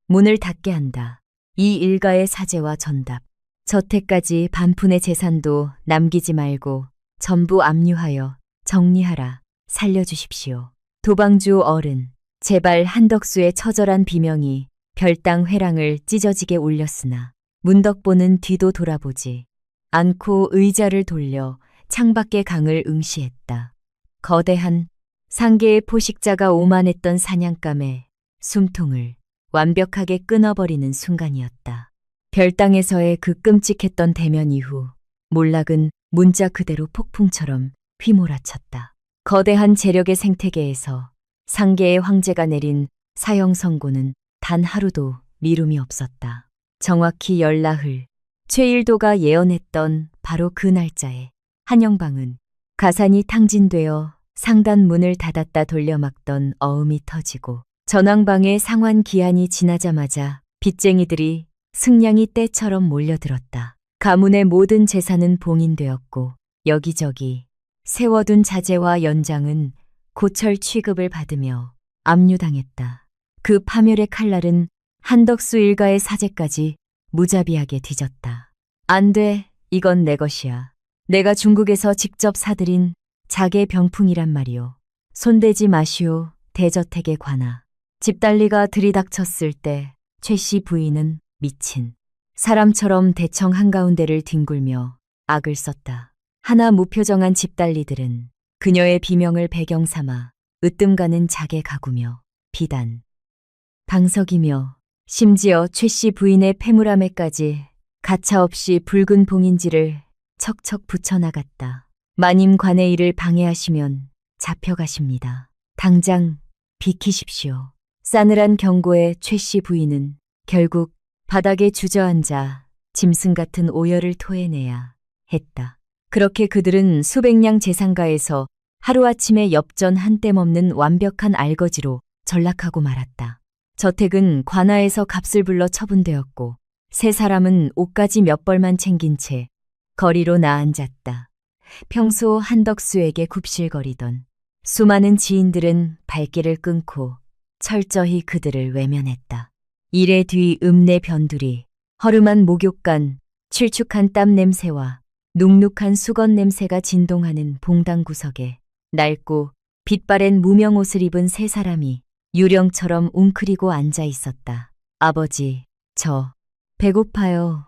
문을 닫게 한다. 이 일가의 사제와 전답, 저태까지 반푼의 재산도 남기지 말고 전부 압류하여 정리하라. 살려주십시오. 도방주 어른, 제발 한덕수의 처절한 비명이 별당 회랑을 찢어지게 울렸으나 문덕보는 뒤도 돌아보지 않고 의자를 돌려 창밖의 강을 응시했다. 거대한 상계의 포식자가 오만했던 사냥감의 숨통을 완벽하게 끊어버리는 순간이었다. 별당에서의 그 끔찍했던 대면 이후 몰락은 문자 그대로 폭풍처럼 휘몰아쳤다. 거대한 재력의 생태계에서 상계의 황제가 내린 사형 선고는 단 하루도 미룸이 없었다. 정확히 열나흘, 최일도가 예언했던 바로 그 날짜에 한영방은 가산이 탕진되어 상단 문을 닫았다 돌려막던 어음이 터지고 전왕방의 상환 기한이 지나자마자 빚쟁이들이 승냥이 떼처럼 몰려들었다. 가문의 모든 재산은 봉인되었고 여기저기 세워둔 자재와 연장은 고철 취급을 받으며 압류당했다. 그 파멸의 칼날은 한덕수 일가의 사제까지 무자비하게 뒤졌다. 안 돼, 이건 내 것이야. 내가 중국에서 직접 사들인 자개 병풍이란 말이오. 손대지 마시오, 대저택에 관하. 집달리가 들이닥쳤을 때 최씨 부인은 미친 사람처럼 대청 한가운데를 뒹굴며 악을 썼다. 하나 무표정한 집달리들은 그녀의 비명을 배경 삼아 으뜸가는 자개 가구며 비단, 방석이며 심지어 최씨 부인의 패물함에까지 가차없이 붉은 봉인지를 척척 붙여나갔다. 마님 관의 일을 방해하시면 잡혀가십니다. 당장 비키십시오. 싸늘한 경고에 최씨 부인은 결국 바닥에 주저앉아 짐승 같은 오열을 토해내야 했다. 그렇게 그들은 수백량 재산가에서 하루아침에 엽전 한 뼘 없는 완벽한 알거지로 전락하고 말았다. 저택은 관아에서 값을 불러 처분되었고 세 사람은 옷가지 몇 벌만 챙긴 채 거리로 나앉았다. 평소 한덕수에게 굽실거리던 수많은 지인들은 발길을 끊고 철저히 그들을 외면했다. 이래 뒤 읍내 변두리, 허름한 목욕간, 출축한 땀 냄새와 눅눅한 수건 냄새가 진동하는 봉당 구석에 낡고 빛바랜 무명 옷을 입은 세 사람이 유령처럼 웅크리고 앉아 있었다. 아버지, 저 배고파요.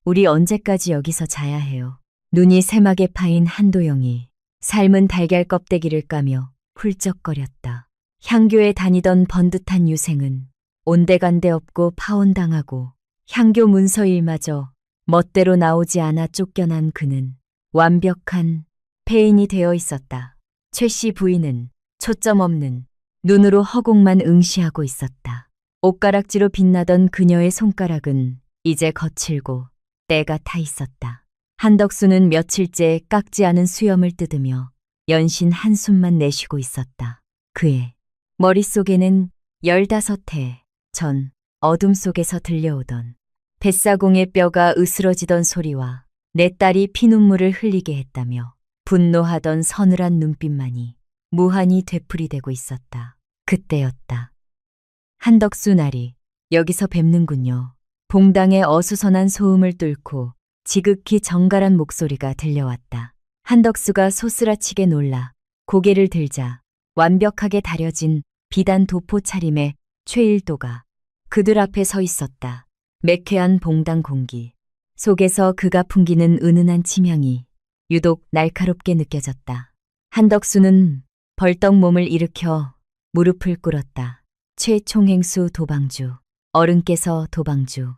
우리 언제까지 여기서 자야 해요. 눈이 새막에 파인 한도영이 삶은 달걀 껍데기를 까며 훌쩍거렸다. 향교에 다니던 번듯한 유생은 온데간데 없고 파혼당하고 향교 문서일마저 멋대로 나오지 않아 쫓겨난 그는 완벽한 폐인이 되어 있었다. 최씨 부인은 초점 없는 눈으로 허공만 응시하고 있었다. 옷가락지로 빛나던 그녀의 손가락은 이제 거칠고 때가 타 있었다. 한덕수는 며칠째 깎지 않은 수염을 뜯으며 연신 한숨만 내쉬고 있었다. 그의 머릿속에는 15해 전 어둠 속에서 들려오던 뱃사공의 뼈가 으스러지던 소리와 내 딸이 피눈물을 흘리게 했다며 분노하던 서늘한 눈빛만이 무한히 되풀이되고 있었다. 그때였다. 한덕수 날이 여기서 뵙는군요. 봉당의 어수선한 소음을 뚫고 지극히 정갈한 목소리가 들려왔다. 한덕수가 소스라치게 놀라 고개를 들자 완벽하게 다려진 비단 도포 차림의 최일도가 그들 앞에 서 있었다. 매캐한 봉당 공기 속에서 그가 풍기는 은은한 침향이 유독 날카롭게 느껴졌다. 한덕수는 벌떡 몸을 일으켜 무릎을 꿇었다. 최총행수 도방주, 어른께서 도방주,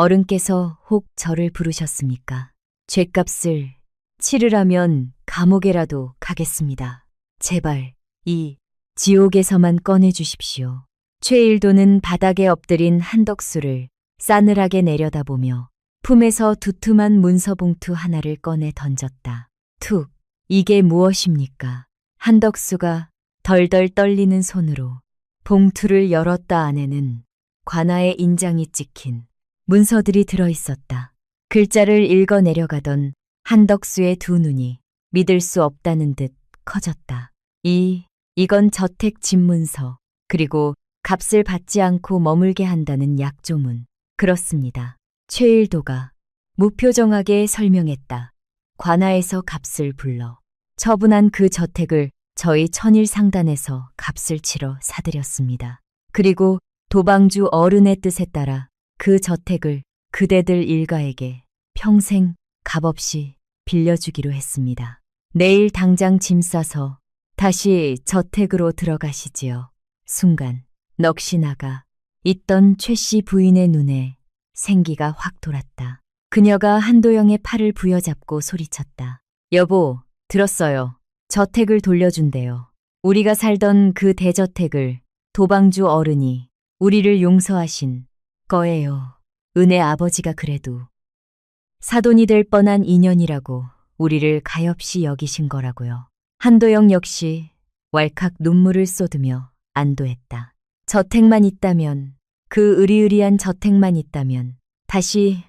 어른께서 혹 저를 부르셨습니까? 죗값을 치르라면 감옥에라도 가겠습니다. 제발 이 지옥에서만 꺼내주십시오. 최일도는 바닥에 엎드린 한덕수를 싸늘하게 내려다보며 품에서 두툼한 문서봉투 하나를 꺼내 던졌다. 툭! 이게 무엇입니까? 한덕수가 덜덜 떨리는 손으로 봉투를 열었다. 안에는 관아의 인장이 찍힌 문서들이 들어있었다. 글자를 읽어 내려가던 한덕수의 두 눈이 믿을 수 없다는 듯 커졌다. 이건 저택 집문서, 그리고 값을 받지 않고 머물게 한다는 약조문. 그렇습니다. 최일도가 무표정하게 설명했다. 관아에서 값을 불러 처분한 그 저택을 저희 천일상단에서 값을 치러 사들였습니다. 그리고 도방주 어른의 뜻에 따라 그 저택을 그대들 일가에게 평생 값없이 빌려주기로 했습니다. 내일 당장 짐 싸서 다시 저택으로 들어가시지요. 순간 넋이 나가 있던 최 씨 부인의 눈에 생기가 확 돌았다. 그녀가 한도영의 팔을 부여잡고 소리쳤다. 여보, 들었어요. 저택을 돌려준대요. 우리가 살던 그 대저택을 도방주 어른이 우리를 용서하신 거예요. 은혜 아버지가 그래도 사돈이 될 뻔한 인연이라고 우리를 가엾이 여기신 거라고요. 한도영 역시 왈칵 눈물을 쏟으며 안도했다. 저택만 있다면, 그 으리으리한 저택만 있다면 다시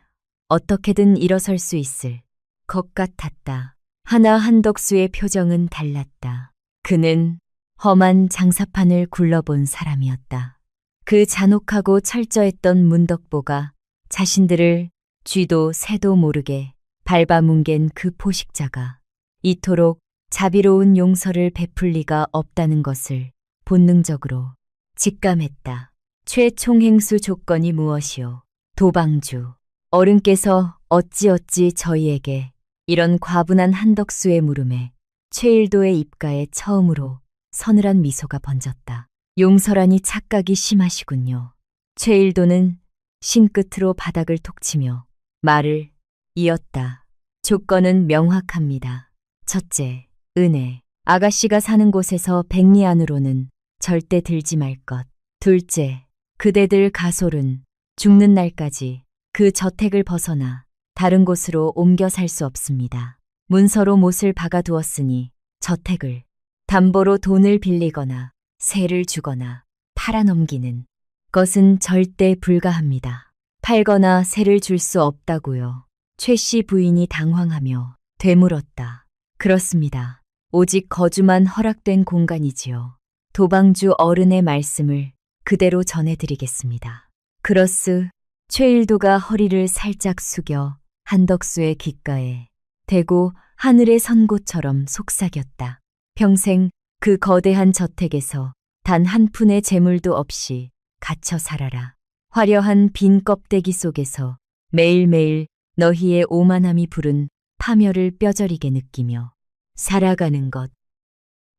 어떻게든 일어설 수 있을 것 같았다. 하나 한덕수의 표정은 달랐다. 그는 험한 장사판을 굴러본 사람이었다. 그 잔혹하고 철저했던 문덕보가 자신들을 쥐도 새도 모르게 밟아뭉갠 그 포식자가 이토록 자비로운 용서를 베풀 리가 없다는 것을 본능적으로 직감했다. 최총행수 조건이 무엇이오? 도방주. 어른께서 어찌어찌 저희에게 이런 과분한 한덕수의 물음에 최일도의 입가에 처음으로 서늘한 미소가 번졌다. 용서라니 착각이 심하시군요. 최일도는 신끝으로 바닥을 톡 치며 말을 이었다. 조건은 명확합니다. 첫째, 은혜. 아가씨가 사는 곳에서 백리 안으로는 절대 들지 말 것. 둘째, 그대들 가솔은 죽는 날까지 그 저택을 벗어나 다른 곳으로 옮겨 살 수 없습니다. 문서로 못을 박아두었으니 저택을 담보로 돈을 빌리거나 세를 주거나 팔아넘기는 것은 절대 불가합니다. 팔거나 세를 줄 수 없다고요. 최 씨 부인이 당황하며 되물었다. 그렇습니다. 오직 거주만 허락된 공간이지요. 도방주 어른의 말씀을 그대로 전해드리겠습니다. 그렇스. 최일도가 허리를 살짝 숙여 한덕수의 귓가에 대고 하늘의 선고처럼 속삭였다. 평생 그 거대한 저택에서 단 한 푼의 재물도 없이 갇혀 살아라. 화려한 빈 껍데기 속에서 매일매일 너희의 오만함이 부른 파멸을 뼈저리게 느끼며 살아가는 것.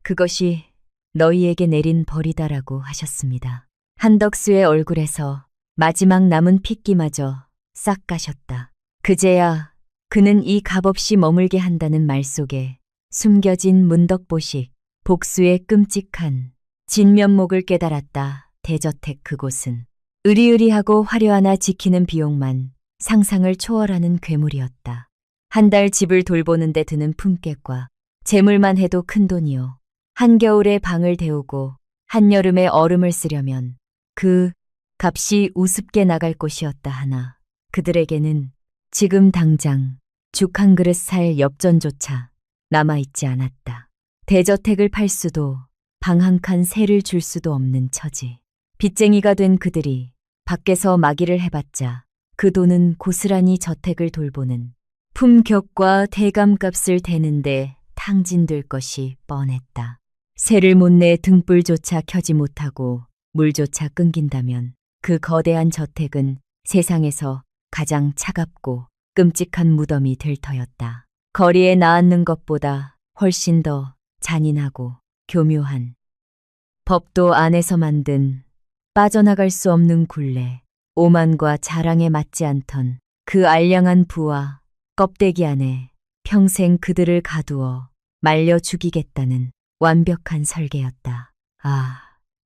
그것이 너희에게 내린 벌이다라고 하셨습니다. 한덕수의 얼굴에서 마지막 남은 핏기마저 싹 가셨다. 그제야 그는 이 값없이 머물게 한다는 말 속에 숨겨진 문덕보식, 복수의 끔찍한 진면목을 깨달았다. 대저택 그곳은 으리으리하고 화려하나 지키는 비용만 상상을 초월하는 괴물이었다. 한 달 집을 돌보는데 드는 품삯과 재물만 해도 큰돈이요. 한겨울에 방을 데우고 한여름에 얼음을 쓰려면 그 값이 우습게 나갈 곳이었다 하나 그들에게는 지금 당장 죽 한 그릇 살 엽전조차 남아있지 않았다. 대저택을 팔 수도 방 한 칸 세를 줄 수도 없는 처지. 빚쟁이가 된 그들이 밖에서 마기를 해봤자 그 돈은 고스란히 저택을 돌보는 품격과 대감값을 대는데 탕진될 것이 뻔했다. 세를 못 내 등불조차 켜지 못하고 물조차 끊긴다면 그 거대한 저택은 세상에서 가장 차갑고 끔찍한 무덤이 될 터였다. 거리에 나앉는 것보다 훨씬 더 잔인하고 교묘한 법도 안에서 만든 빠져나갈 수 없는 굴레, 오만과 자랑에 맞지 않던 그 알량한 부와 껍데기 안에 평생 그들을 가두어 말려 죽이겠다는 완벽한 설계였다. 아,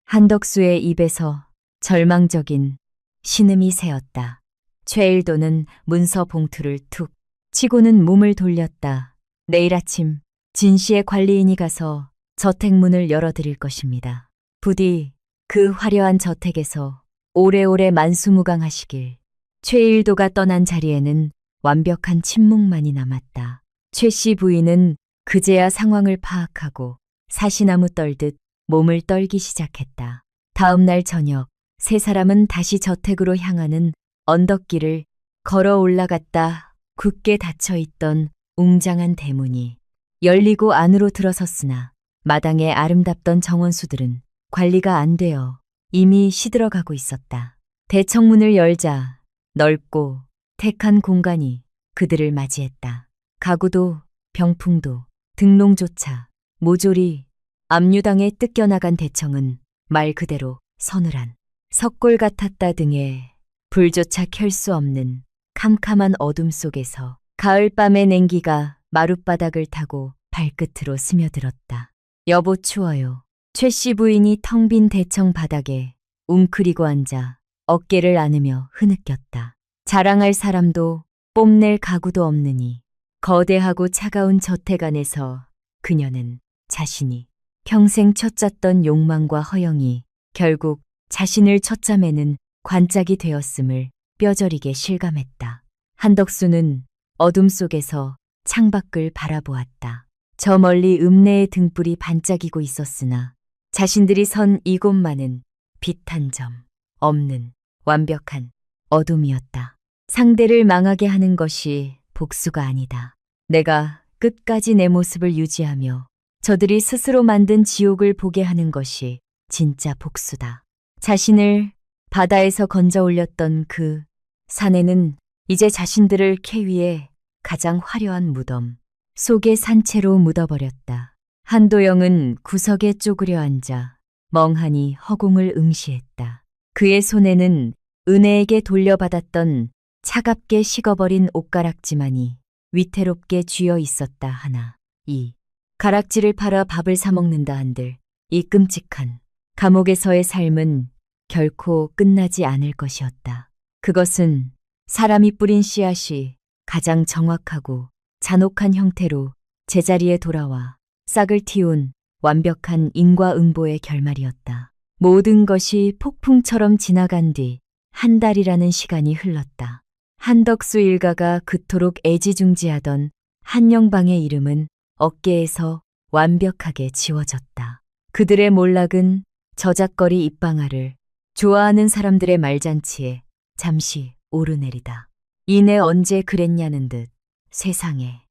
한덕수의 입에서 절망적인 신음이 새었다. 최일도는 문서 봉투를 툭 치고는 몸을 돌렸다. 내일 아침 진 씨의 관리인이 가서 저택문을 열어드릴 것입니다. 부디 그 화려한 저택에서 오래오래 만수무강하시길. 최일도가 떠난 자리에는 완벽한 침묵만이 남았다. 최 씨 부인은 그제야 상황을 파악하고 사시나무 떨듯 몸을 떨기 시작했다. 다음 날 저녁 세 사람은 다시 저택으로 향하는 언덕길을 걸어 올라갔다. 굳게 닫혀있던 웅장한 대문이 열리고 안으로 들어섰으나 마당에 아름답던 정원수들은 관리가 안 되어 이미 시들어가고 있었다. 대청문을 열자 넓고 택한 공간이 그들을 맞이했다. 가구도 병풍도 등롱조차 모조리 압류당에 뜯겨나간 대청은 말 그대로 서늘한 석골 같았다. 등에 불조차 켤 수 없는 캄캄한 어둠 속에서 가을밤의 냉기가 마룻바닥을 타고 발끝으로 스며들었다. 여보 추워요. 최 씨 부인이 텅 빈 대청 바닥에 웅크리고 앉아 어깨를 안으며 흐느꼈다. 자랑할 사람도 뽐낼 가구도 없느니 거대하고 차가운 저택 안에서 그녀는 자신이 평생 쳤짰던 욕망과 허영이 결국 자신을 쳤자매는 관짝이 되었음을 뼈저리게 실감했다. 한덕수는 어둠 속에서 창밖을 바라보았다. 저 멀리 읍내의 등불이 반짝이고 있었으나 자신들이 선 이곳만은 빛 한 점 없는 완벽한 어둠이었다. 상대를 망하게 하는 것이 복수가 아니다. 내가 끝까지 내 모습을 유지하며 저들이 스스로 만든 지옥을 보게 하는 것이 진짜 복수다. 자신을 바다에서 건져 올렸던 그 사내는 이제 자신들을 캐 위에 가장 화려한 무덤 속의 산채로 묻어버렸다. 한도영은 구석에 쪼그려 앉아 멍하니 허공을 응시했다. 그의 손에는 은혜에게 돌려받았던 차갑게 식어버린 옷가락지만이 위태롭게 쥐어 있었다 하나. 이 가락지를 팔아 밥을 사 먹는다 한들 이 끔찍한 감옥에서의 삶은 결코 끝나지 않을 것이었다. 그것은 사람이 뿌린 씨앗이 가장 정확하고 잔혹한 형태로 제자리에 돌아와 싹을 틔운 완벽한 인과응보의 결말이었다. 모든 것이 폭풍처럼 지나간 뒤 한 달이라는 시간이 흘렀다. 한덕수 일가가 그토록 애지중지하던 한영방의 이름은 어깨에서 완벽하게 지워졌다. 그들의 몰락은 저작거리 입방아를 좋아하는 사람들의 말잔치에 잠시 오르내리다. 이내 언제 그랬냐는 듯 세상에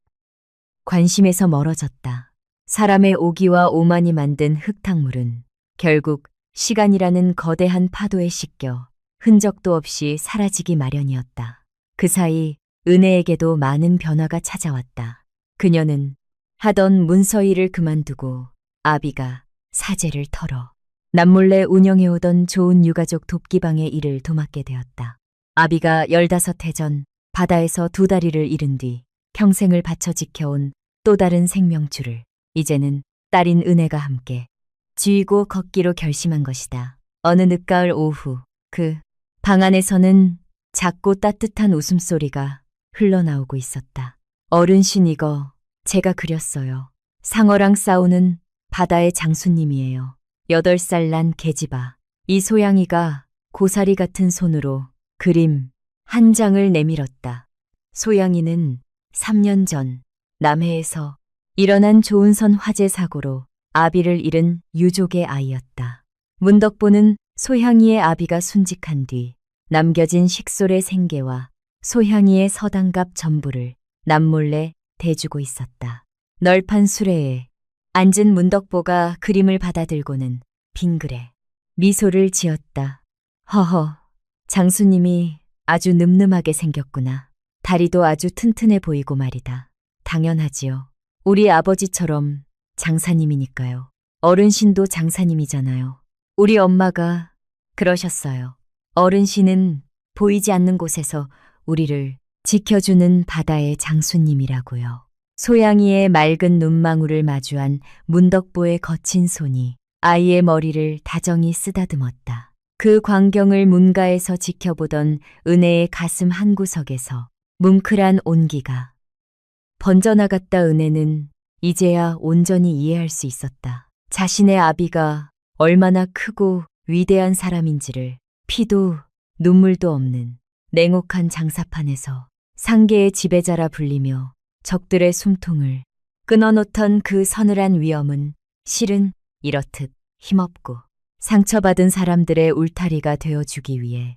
관심에서 멀어졌다. 사람의 오기와 오만이 만든 흙탕물은 결국 시간이라는 거대한 파도에 씻겨 흔적도 없이 사라지기 마련이었다. 그 사이 은혜에게도 많은 변화가 찾아왔다. 그녀는 하던 문서 일을 그만두고 아비가 사재를 털어 남몰래 운영해오던 좋은 유가족 돕기방의 일을 도맡게 되었다. 아비가 15해 전 바다에서 2다리를 잃은 뒤 평생을 바쳐 지켜온 또 다른 생명줄을 이제는 딸인 은혜가 함께 쥐고 걷기로 결심한 것이다. 어느 늦가을 오후 그 방 안에서는 작고 따뜻한 웃음소리가 흘러나오고 있었다. 어른신 이거 제가 그렸어요. 상어랑 싸우는 바다의 장수님이에요. 8살 난 계집아. 이 소양이가 고사리 같은 손으로 그림 한 장을 내밀었다. 소양이는 3년 전 남해에서 일어난 조은선 화재 사고로 아비를 잃은 유족의 아이였다. 문덕보는 소향이의 아비가 순직한 뒤 남겨진 식솔의 생계와 소향이의 서당갑 전부를 남몰래 대주고 있었다. 널판 수레에 앉은 문덕보가 그림을 받아들고는 빙그레 미소를 지었다. 허허, 장수님이 아주 늠름하게 생겼구나. 다리도 아주 튼튼해 보이고 말이다. 당연하지요. 우리 아버지처럼 장사님이니까요. 어른신도 장사님이잖아요. 우리 엄마가 그러셨어요. 어른신은 보이지 않는 곳에서 우리를 지켜주는 바다의 장수님이라고요. 소양이의 맑은 눈망울을 마주한 문덕보의 거친 손이 아이의 머리를 다정히 쓰다듬었다. 그 광경을 문가에서 지켜보던 은혜의 가슴 한구석에서 뭉클한 온기가 번져나갔다. 은혜는 이제야 온전히 이해할 수 있었다. 자신의 아비가 얼마나 크고 위대한 사람인지를. 피도 눈물도 없는 냉혹한 장사판에서 상계의 지배자라 불리며 적들의 숨통을 끊어놓던 그 서늘한 위엄은 실은 이렇듯 힘없고 상처받은 사람들의 울타리가 되어주기 위해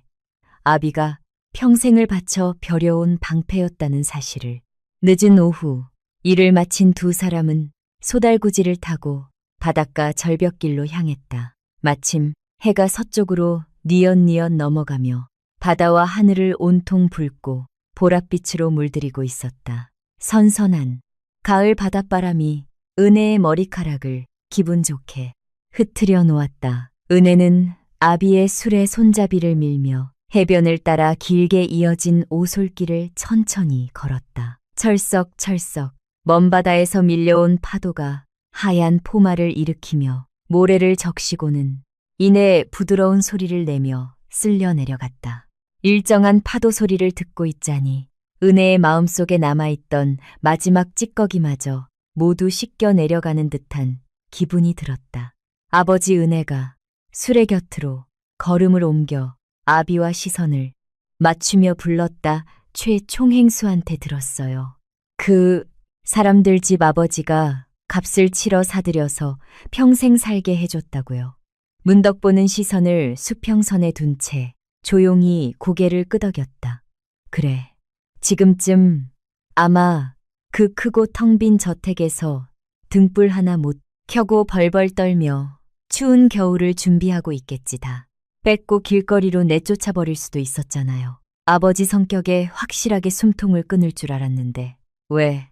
아비가 평생을 바쳐 벼려온 방패였다는 사실을. 늦은 오후 일을 마친 두 사람은 소달구지를 타고 바닷가 절벽길로 향했다. 마침 해가 서쪽으로 뉘엿뉘엿 넘어가며 바다와 하늘을 온통 붉고 보랏빛으로 물들이고 있었다. 선선한 가을 바닷바람이 은혜의 머리카락을 기분 좋게 흐트려 놓았다. 은혜는 아비의 술에 손잡이를 밀며 해변을 따라 길게 이어진 오솔길을 천천히 걸었다. 철썩철썩 먼 바다에서 밀려온 파도가 하얀 포마를 일으키며 모래를 적시고는 이내 부드러운 소리를 내며 쓸려 내려갔다. 일정한 파도 소리를 듣고 있자니 은혜의 마음속에 남아있던 마지막 찌꺼기마저 모두 씻겨 내려가는 듯한 기분이 들었다. 아버지 은혜가 술의 곁으로 걸음을 옮겨 아비와 시선을 맞추며 불렀다. 최총행수한테 들었어요. 그 사람들 집 아버지가 값을 치러 사들여서 평생 살게 해줬다고요. 문덕보는 시선을 수평선에 둔 채 조용히 고개를 끄덕였다. 그래, 지금쯤 아마 그 크고 텅 빈 저택에서 등불 하나 못 켜고 벌벌 떨며 추운 겨울을 준비하고 있겠지다. 뺏고 길거리로 내쫓아 버릴 수도 있었잖아요. 아버지 성격에 확실하게 숨통을 끊을 줄 알았는데 왜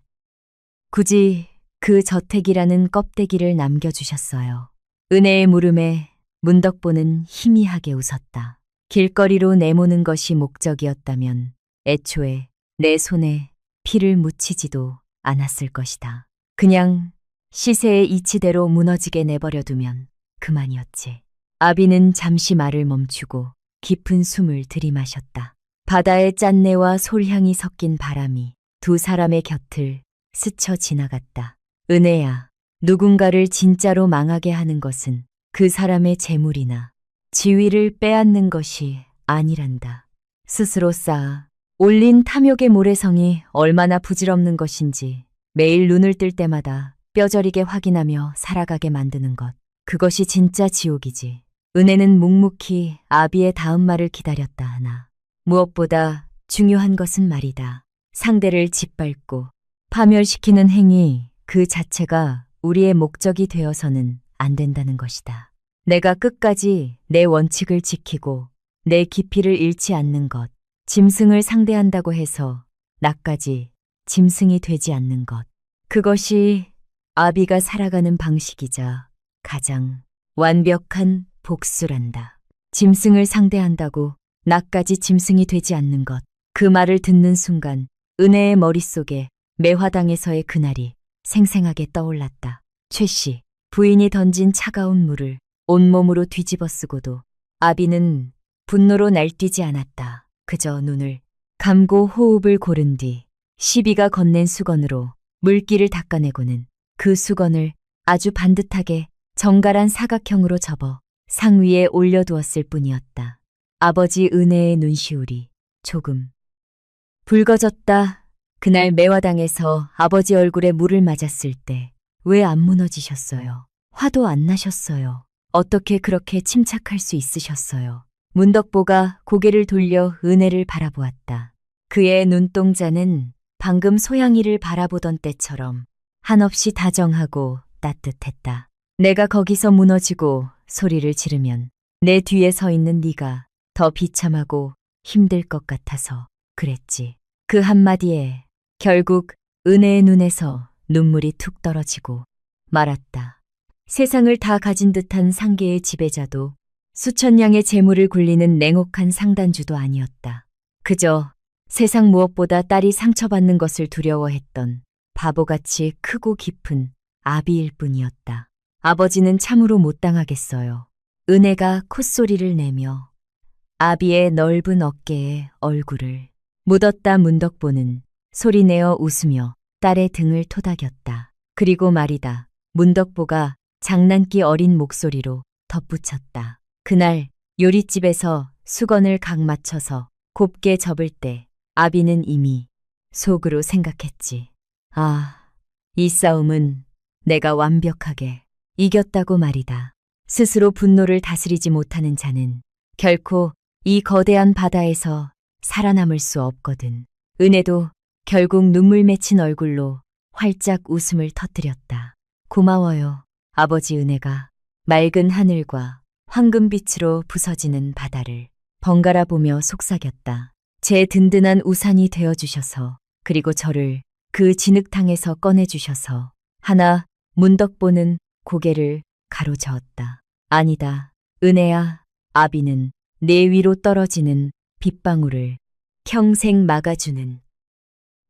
굳이 그 저택이라는 껍데기를 남겨주셨어요. 은혜의 물음에 문덕보는 희미하게 웃었다. 길거리로 내모는 것이 목적이었다면 애초에 내 손에 피를 묻히지도 않았을 것이다. 그냥 시세의 이치대로 무너지게 내버려두면 그만이었지. 아비는 잠시 말을 멈추고 깊은 숨을 들이마셨다. 바다의 짠내와 솔향이 섞인 바람이 두 사람의 곁을 스쳐 지나갔다. 은혜야, 누군가를 진짜로 망하게 하는 것은 그 사람의 재물이나 지위를 빼앗는 것이 아니란다. 스스로 쌓아 올린 탐욕의 모래성이 얼마나 부질없는 것인지 매일 눈을 뜰 때마다 뼈저리게 확인하며 살아가게 만드는 것. 그것이 진짜 지옥이지. 은혜는 묵묵히 아비의 다음 말을 기다렸다 하나 무엇보다 중요한 것은 말이다. 상대를 짓밟고 파멸시키는 행위 그 자체가 우리의 목적이 되어서는 안 된다는 것이다. 내가 끝까지 내 원칙을 지키고 내 깊이를 잃지 않는 것, 짐승을 상대한다고 해서 나까지 짐승이 되지 않는 것. 그것이 아비가 살아가는 방식이자 가장 완벽한 복수란다. 짐승을 상대한다고 나까지 짐승이 되지 않는 것. 그 말을 듣는 순간 은혜의 머릿속에 매화당에서의 그날이 생생하게 떠올랐다. 최씨, 부인이 던진 차가운 물을 온몸으로 뒤집어 쓰고도 아비는 분노로 날뛰지 않았다. 그저 눈을 감고 호흡을 고른 뒤 시비가 건넨 수건으로 물기를 닦아내고는 그 수건을 아주 반듯하게 정갈한 사각형으로 접어 상 위에 올려두었을 뿐이었다. 아버지 은혜의 눈시울이 조금 붉어졌다. 그날 매화당에서 아버지 얼굴에 물을 맞았을 때 왜 안 무너지셨어요? 화도 안 나셨어요? 어떻게 그렇게 침착할 수 있으셨어요? 문덕보가 고개를 돌려 은혜를 바라보았다. 그의 눈동자는 방금 소양이를 바라보던 때처럼 한없이 다정하고 따뜻했다. 내가 거기서 무너지고 소리를 지르면 내 뒤에 서 있는 네가 더 비참하고 힘들 것 같아서 그랬지. 그 한마디에 결국 은혜의 눈에서 눈물이 툭 떨어지고 말았다. 세상을 다 가진 듯한 상계의 지배자도 수천 냥의 재물을 굴리는 냉혹한 상단주도 아니었다. 그저 세상 무엇보다 딸이 상처받는 것을 두려워했던 바보같이 크고 깊은 아비일 뿐이었다. 아버지는 참으로 못 당하겠어요. 은혜가 콧소리를 내며 아비의 넓은 어깨에 얼굴을 묻었다. 문덕보는 소리내어 웃으며 딸의 등을 토닥였다. 그리고 말이다. 문덕보가 장난기 어린 목소리로 덧붙였다. 그날 요릿집에서 수건을 각 맞춰서 곱게 접을 때 아비는 이미 속으로 생각했지. 아, 이 싸움은 내가 완벽하게 이겼다고 말이다. 스스로 분노를 다스리지 못하는 자는 결코 이 거대한 바다에서 살아남을 수 없거든. 은혜도 결국 눈물 맺힌 얼굴로 활짝 웃음을 터뜨렸다. 고마워요, 아버지. 은혜가 맑은 하늘과 황금빛으로 부서지는 바다를 번갈아 보며 속삭였다. 제 든든한 우산이 되어주셔서, 그리고 저를 그 진흙탕에서 꺼내주셔서. 하나, 문덕보는 고개를 가로저었다. 아니다, 은혜야. 아비는 내 위로 떨어지는 빗방울을 평생 막아주는,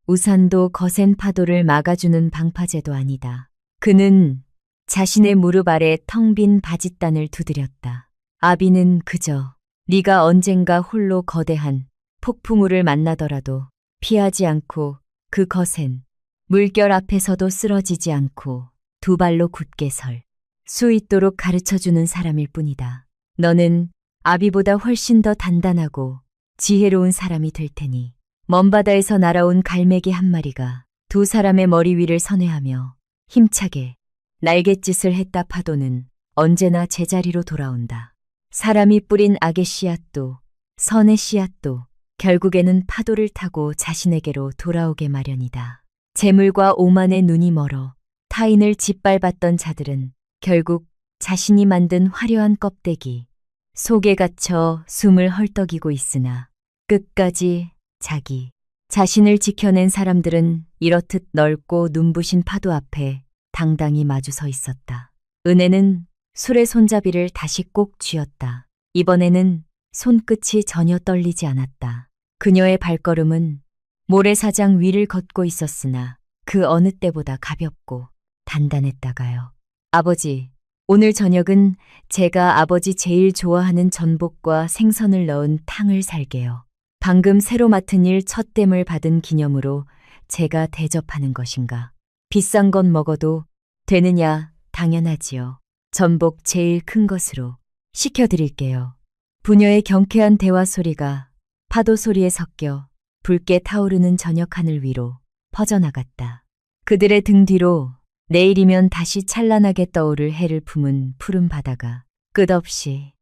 우산도 거센 파도를 막아주는 방파제도 아니다. 그는 자신의 무릎 아래 텅 빈 바짓단을 두드렸다. 아비는 그저 네가 언젠가 홀로 거대한 폭풍우를 만나더라도 피하지 않고 그 거센 물결 앞에서도 쓰러지지 않고 두 발로 굳게 설 수 있도록 가르쳐주는 사람일 뿐이다. 너는 아비보다 훨씬 더 단단하고 지혜로운 사람이 될 테니. 먼 바다에서 날아온 갈매기 한 마리가 두 사람의 머리 위를 선회하며 힘차게 날갯짓을 했다. 파도는 언제나 제자리로 돌아온다. 사람이 뿌린 악의 씨앗도 선의 씨앗도 결국에는 파도를 타고 자신에게로 돌아오게 마련이다. 재물과 오만의 눈이 멀어 타인을 짓밟았던 자들은 결국 자신이 만든 화려한 껍데기 속에 갇혀 숨을 헐떡이고 있으나 끝까지 자기 자신을 지켜낸 사람들은 이렇듯 넓고 눈부신 파도 앞에 당당히 마주 서 있었다. 은혜는 술의 손잡이를 다시 꼭 쥐었다. 이번에는 손끝이 전혀 떨리지 않았다. 그녀의 발걸음은 모래사장 위를 걷고 있었으나 그 어느 때보다 가볍고 단단했다가요. 아버지, 오늘 저녁은 제가 아버지 제일 좋아하는 전복과 생선을 넣은 탕을 살게요. 방금 새로 맡은 일 첫 댐을 받은 기념으로 제가 대접하는 것인가. 비싼 건 먹어도 되느냐? 당연하지요. 전복 제일 큰 것으로 시켜드릴게요. 부녀의 경쾌한 대화 소리가 파도 소리에 섞여 붉게 타오르는 저녁 하늘 위로 퍼져나갔다. 그들의 등 뒤로 내일이면 다시 찬란하게 떠오를 해를 품은 푸른 바다가 끝없이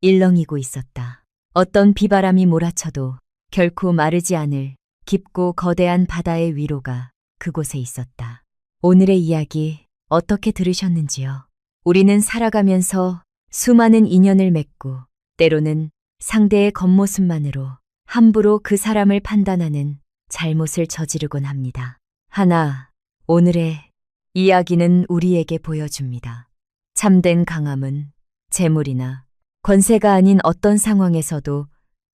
일렁이고 있었다. 어떤 비바람이 몰아쳐도 결코 마르지 않을 깊고 거대한 바다의 위로가 그곳에 있었다. 오늘의 이야기 어떻게 들으셨는지요? 우리는 살아가면서 수많은 인연을 맺고 때로는 상대의 겉모습만으로 함부로 그 사람을 판단하는 잘못을 저지르곤 합니다. 하나, 오늘의 이야기는 우리에게 보여줍니다. 참된 강함은 재물이나 권세가 아닌 어떤 상황에서도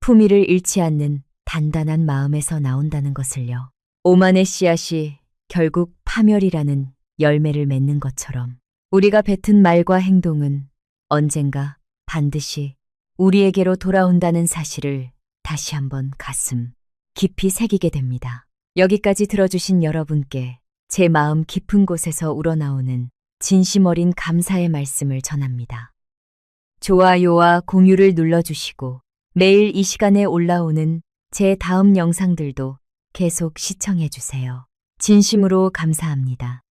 품위를 잃지 않는 단단한 마음에서 나온다는 것을요. 오만의 씨앗이 결국 파멸이라는 열매를 맺는 것처럼 우리가 뱉은 말과 행동은 언젠가 반드시 우리에게로 돌아온다는 사실을 다시 한번 가슴 깊이 새기게 됩니다. 여기까지 들어주신 여러분께 제 마음 깊은 곳에서 우러나오는 진심 어린 감사의 말씀을 전합니다. 좋아요와 공유를 눌러주시고 매일 이 시간에 올라오는 제 다음 영상들도 계속 시청해주세요. 진심으로 감사합니다.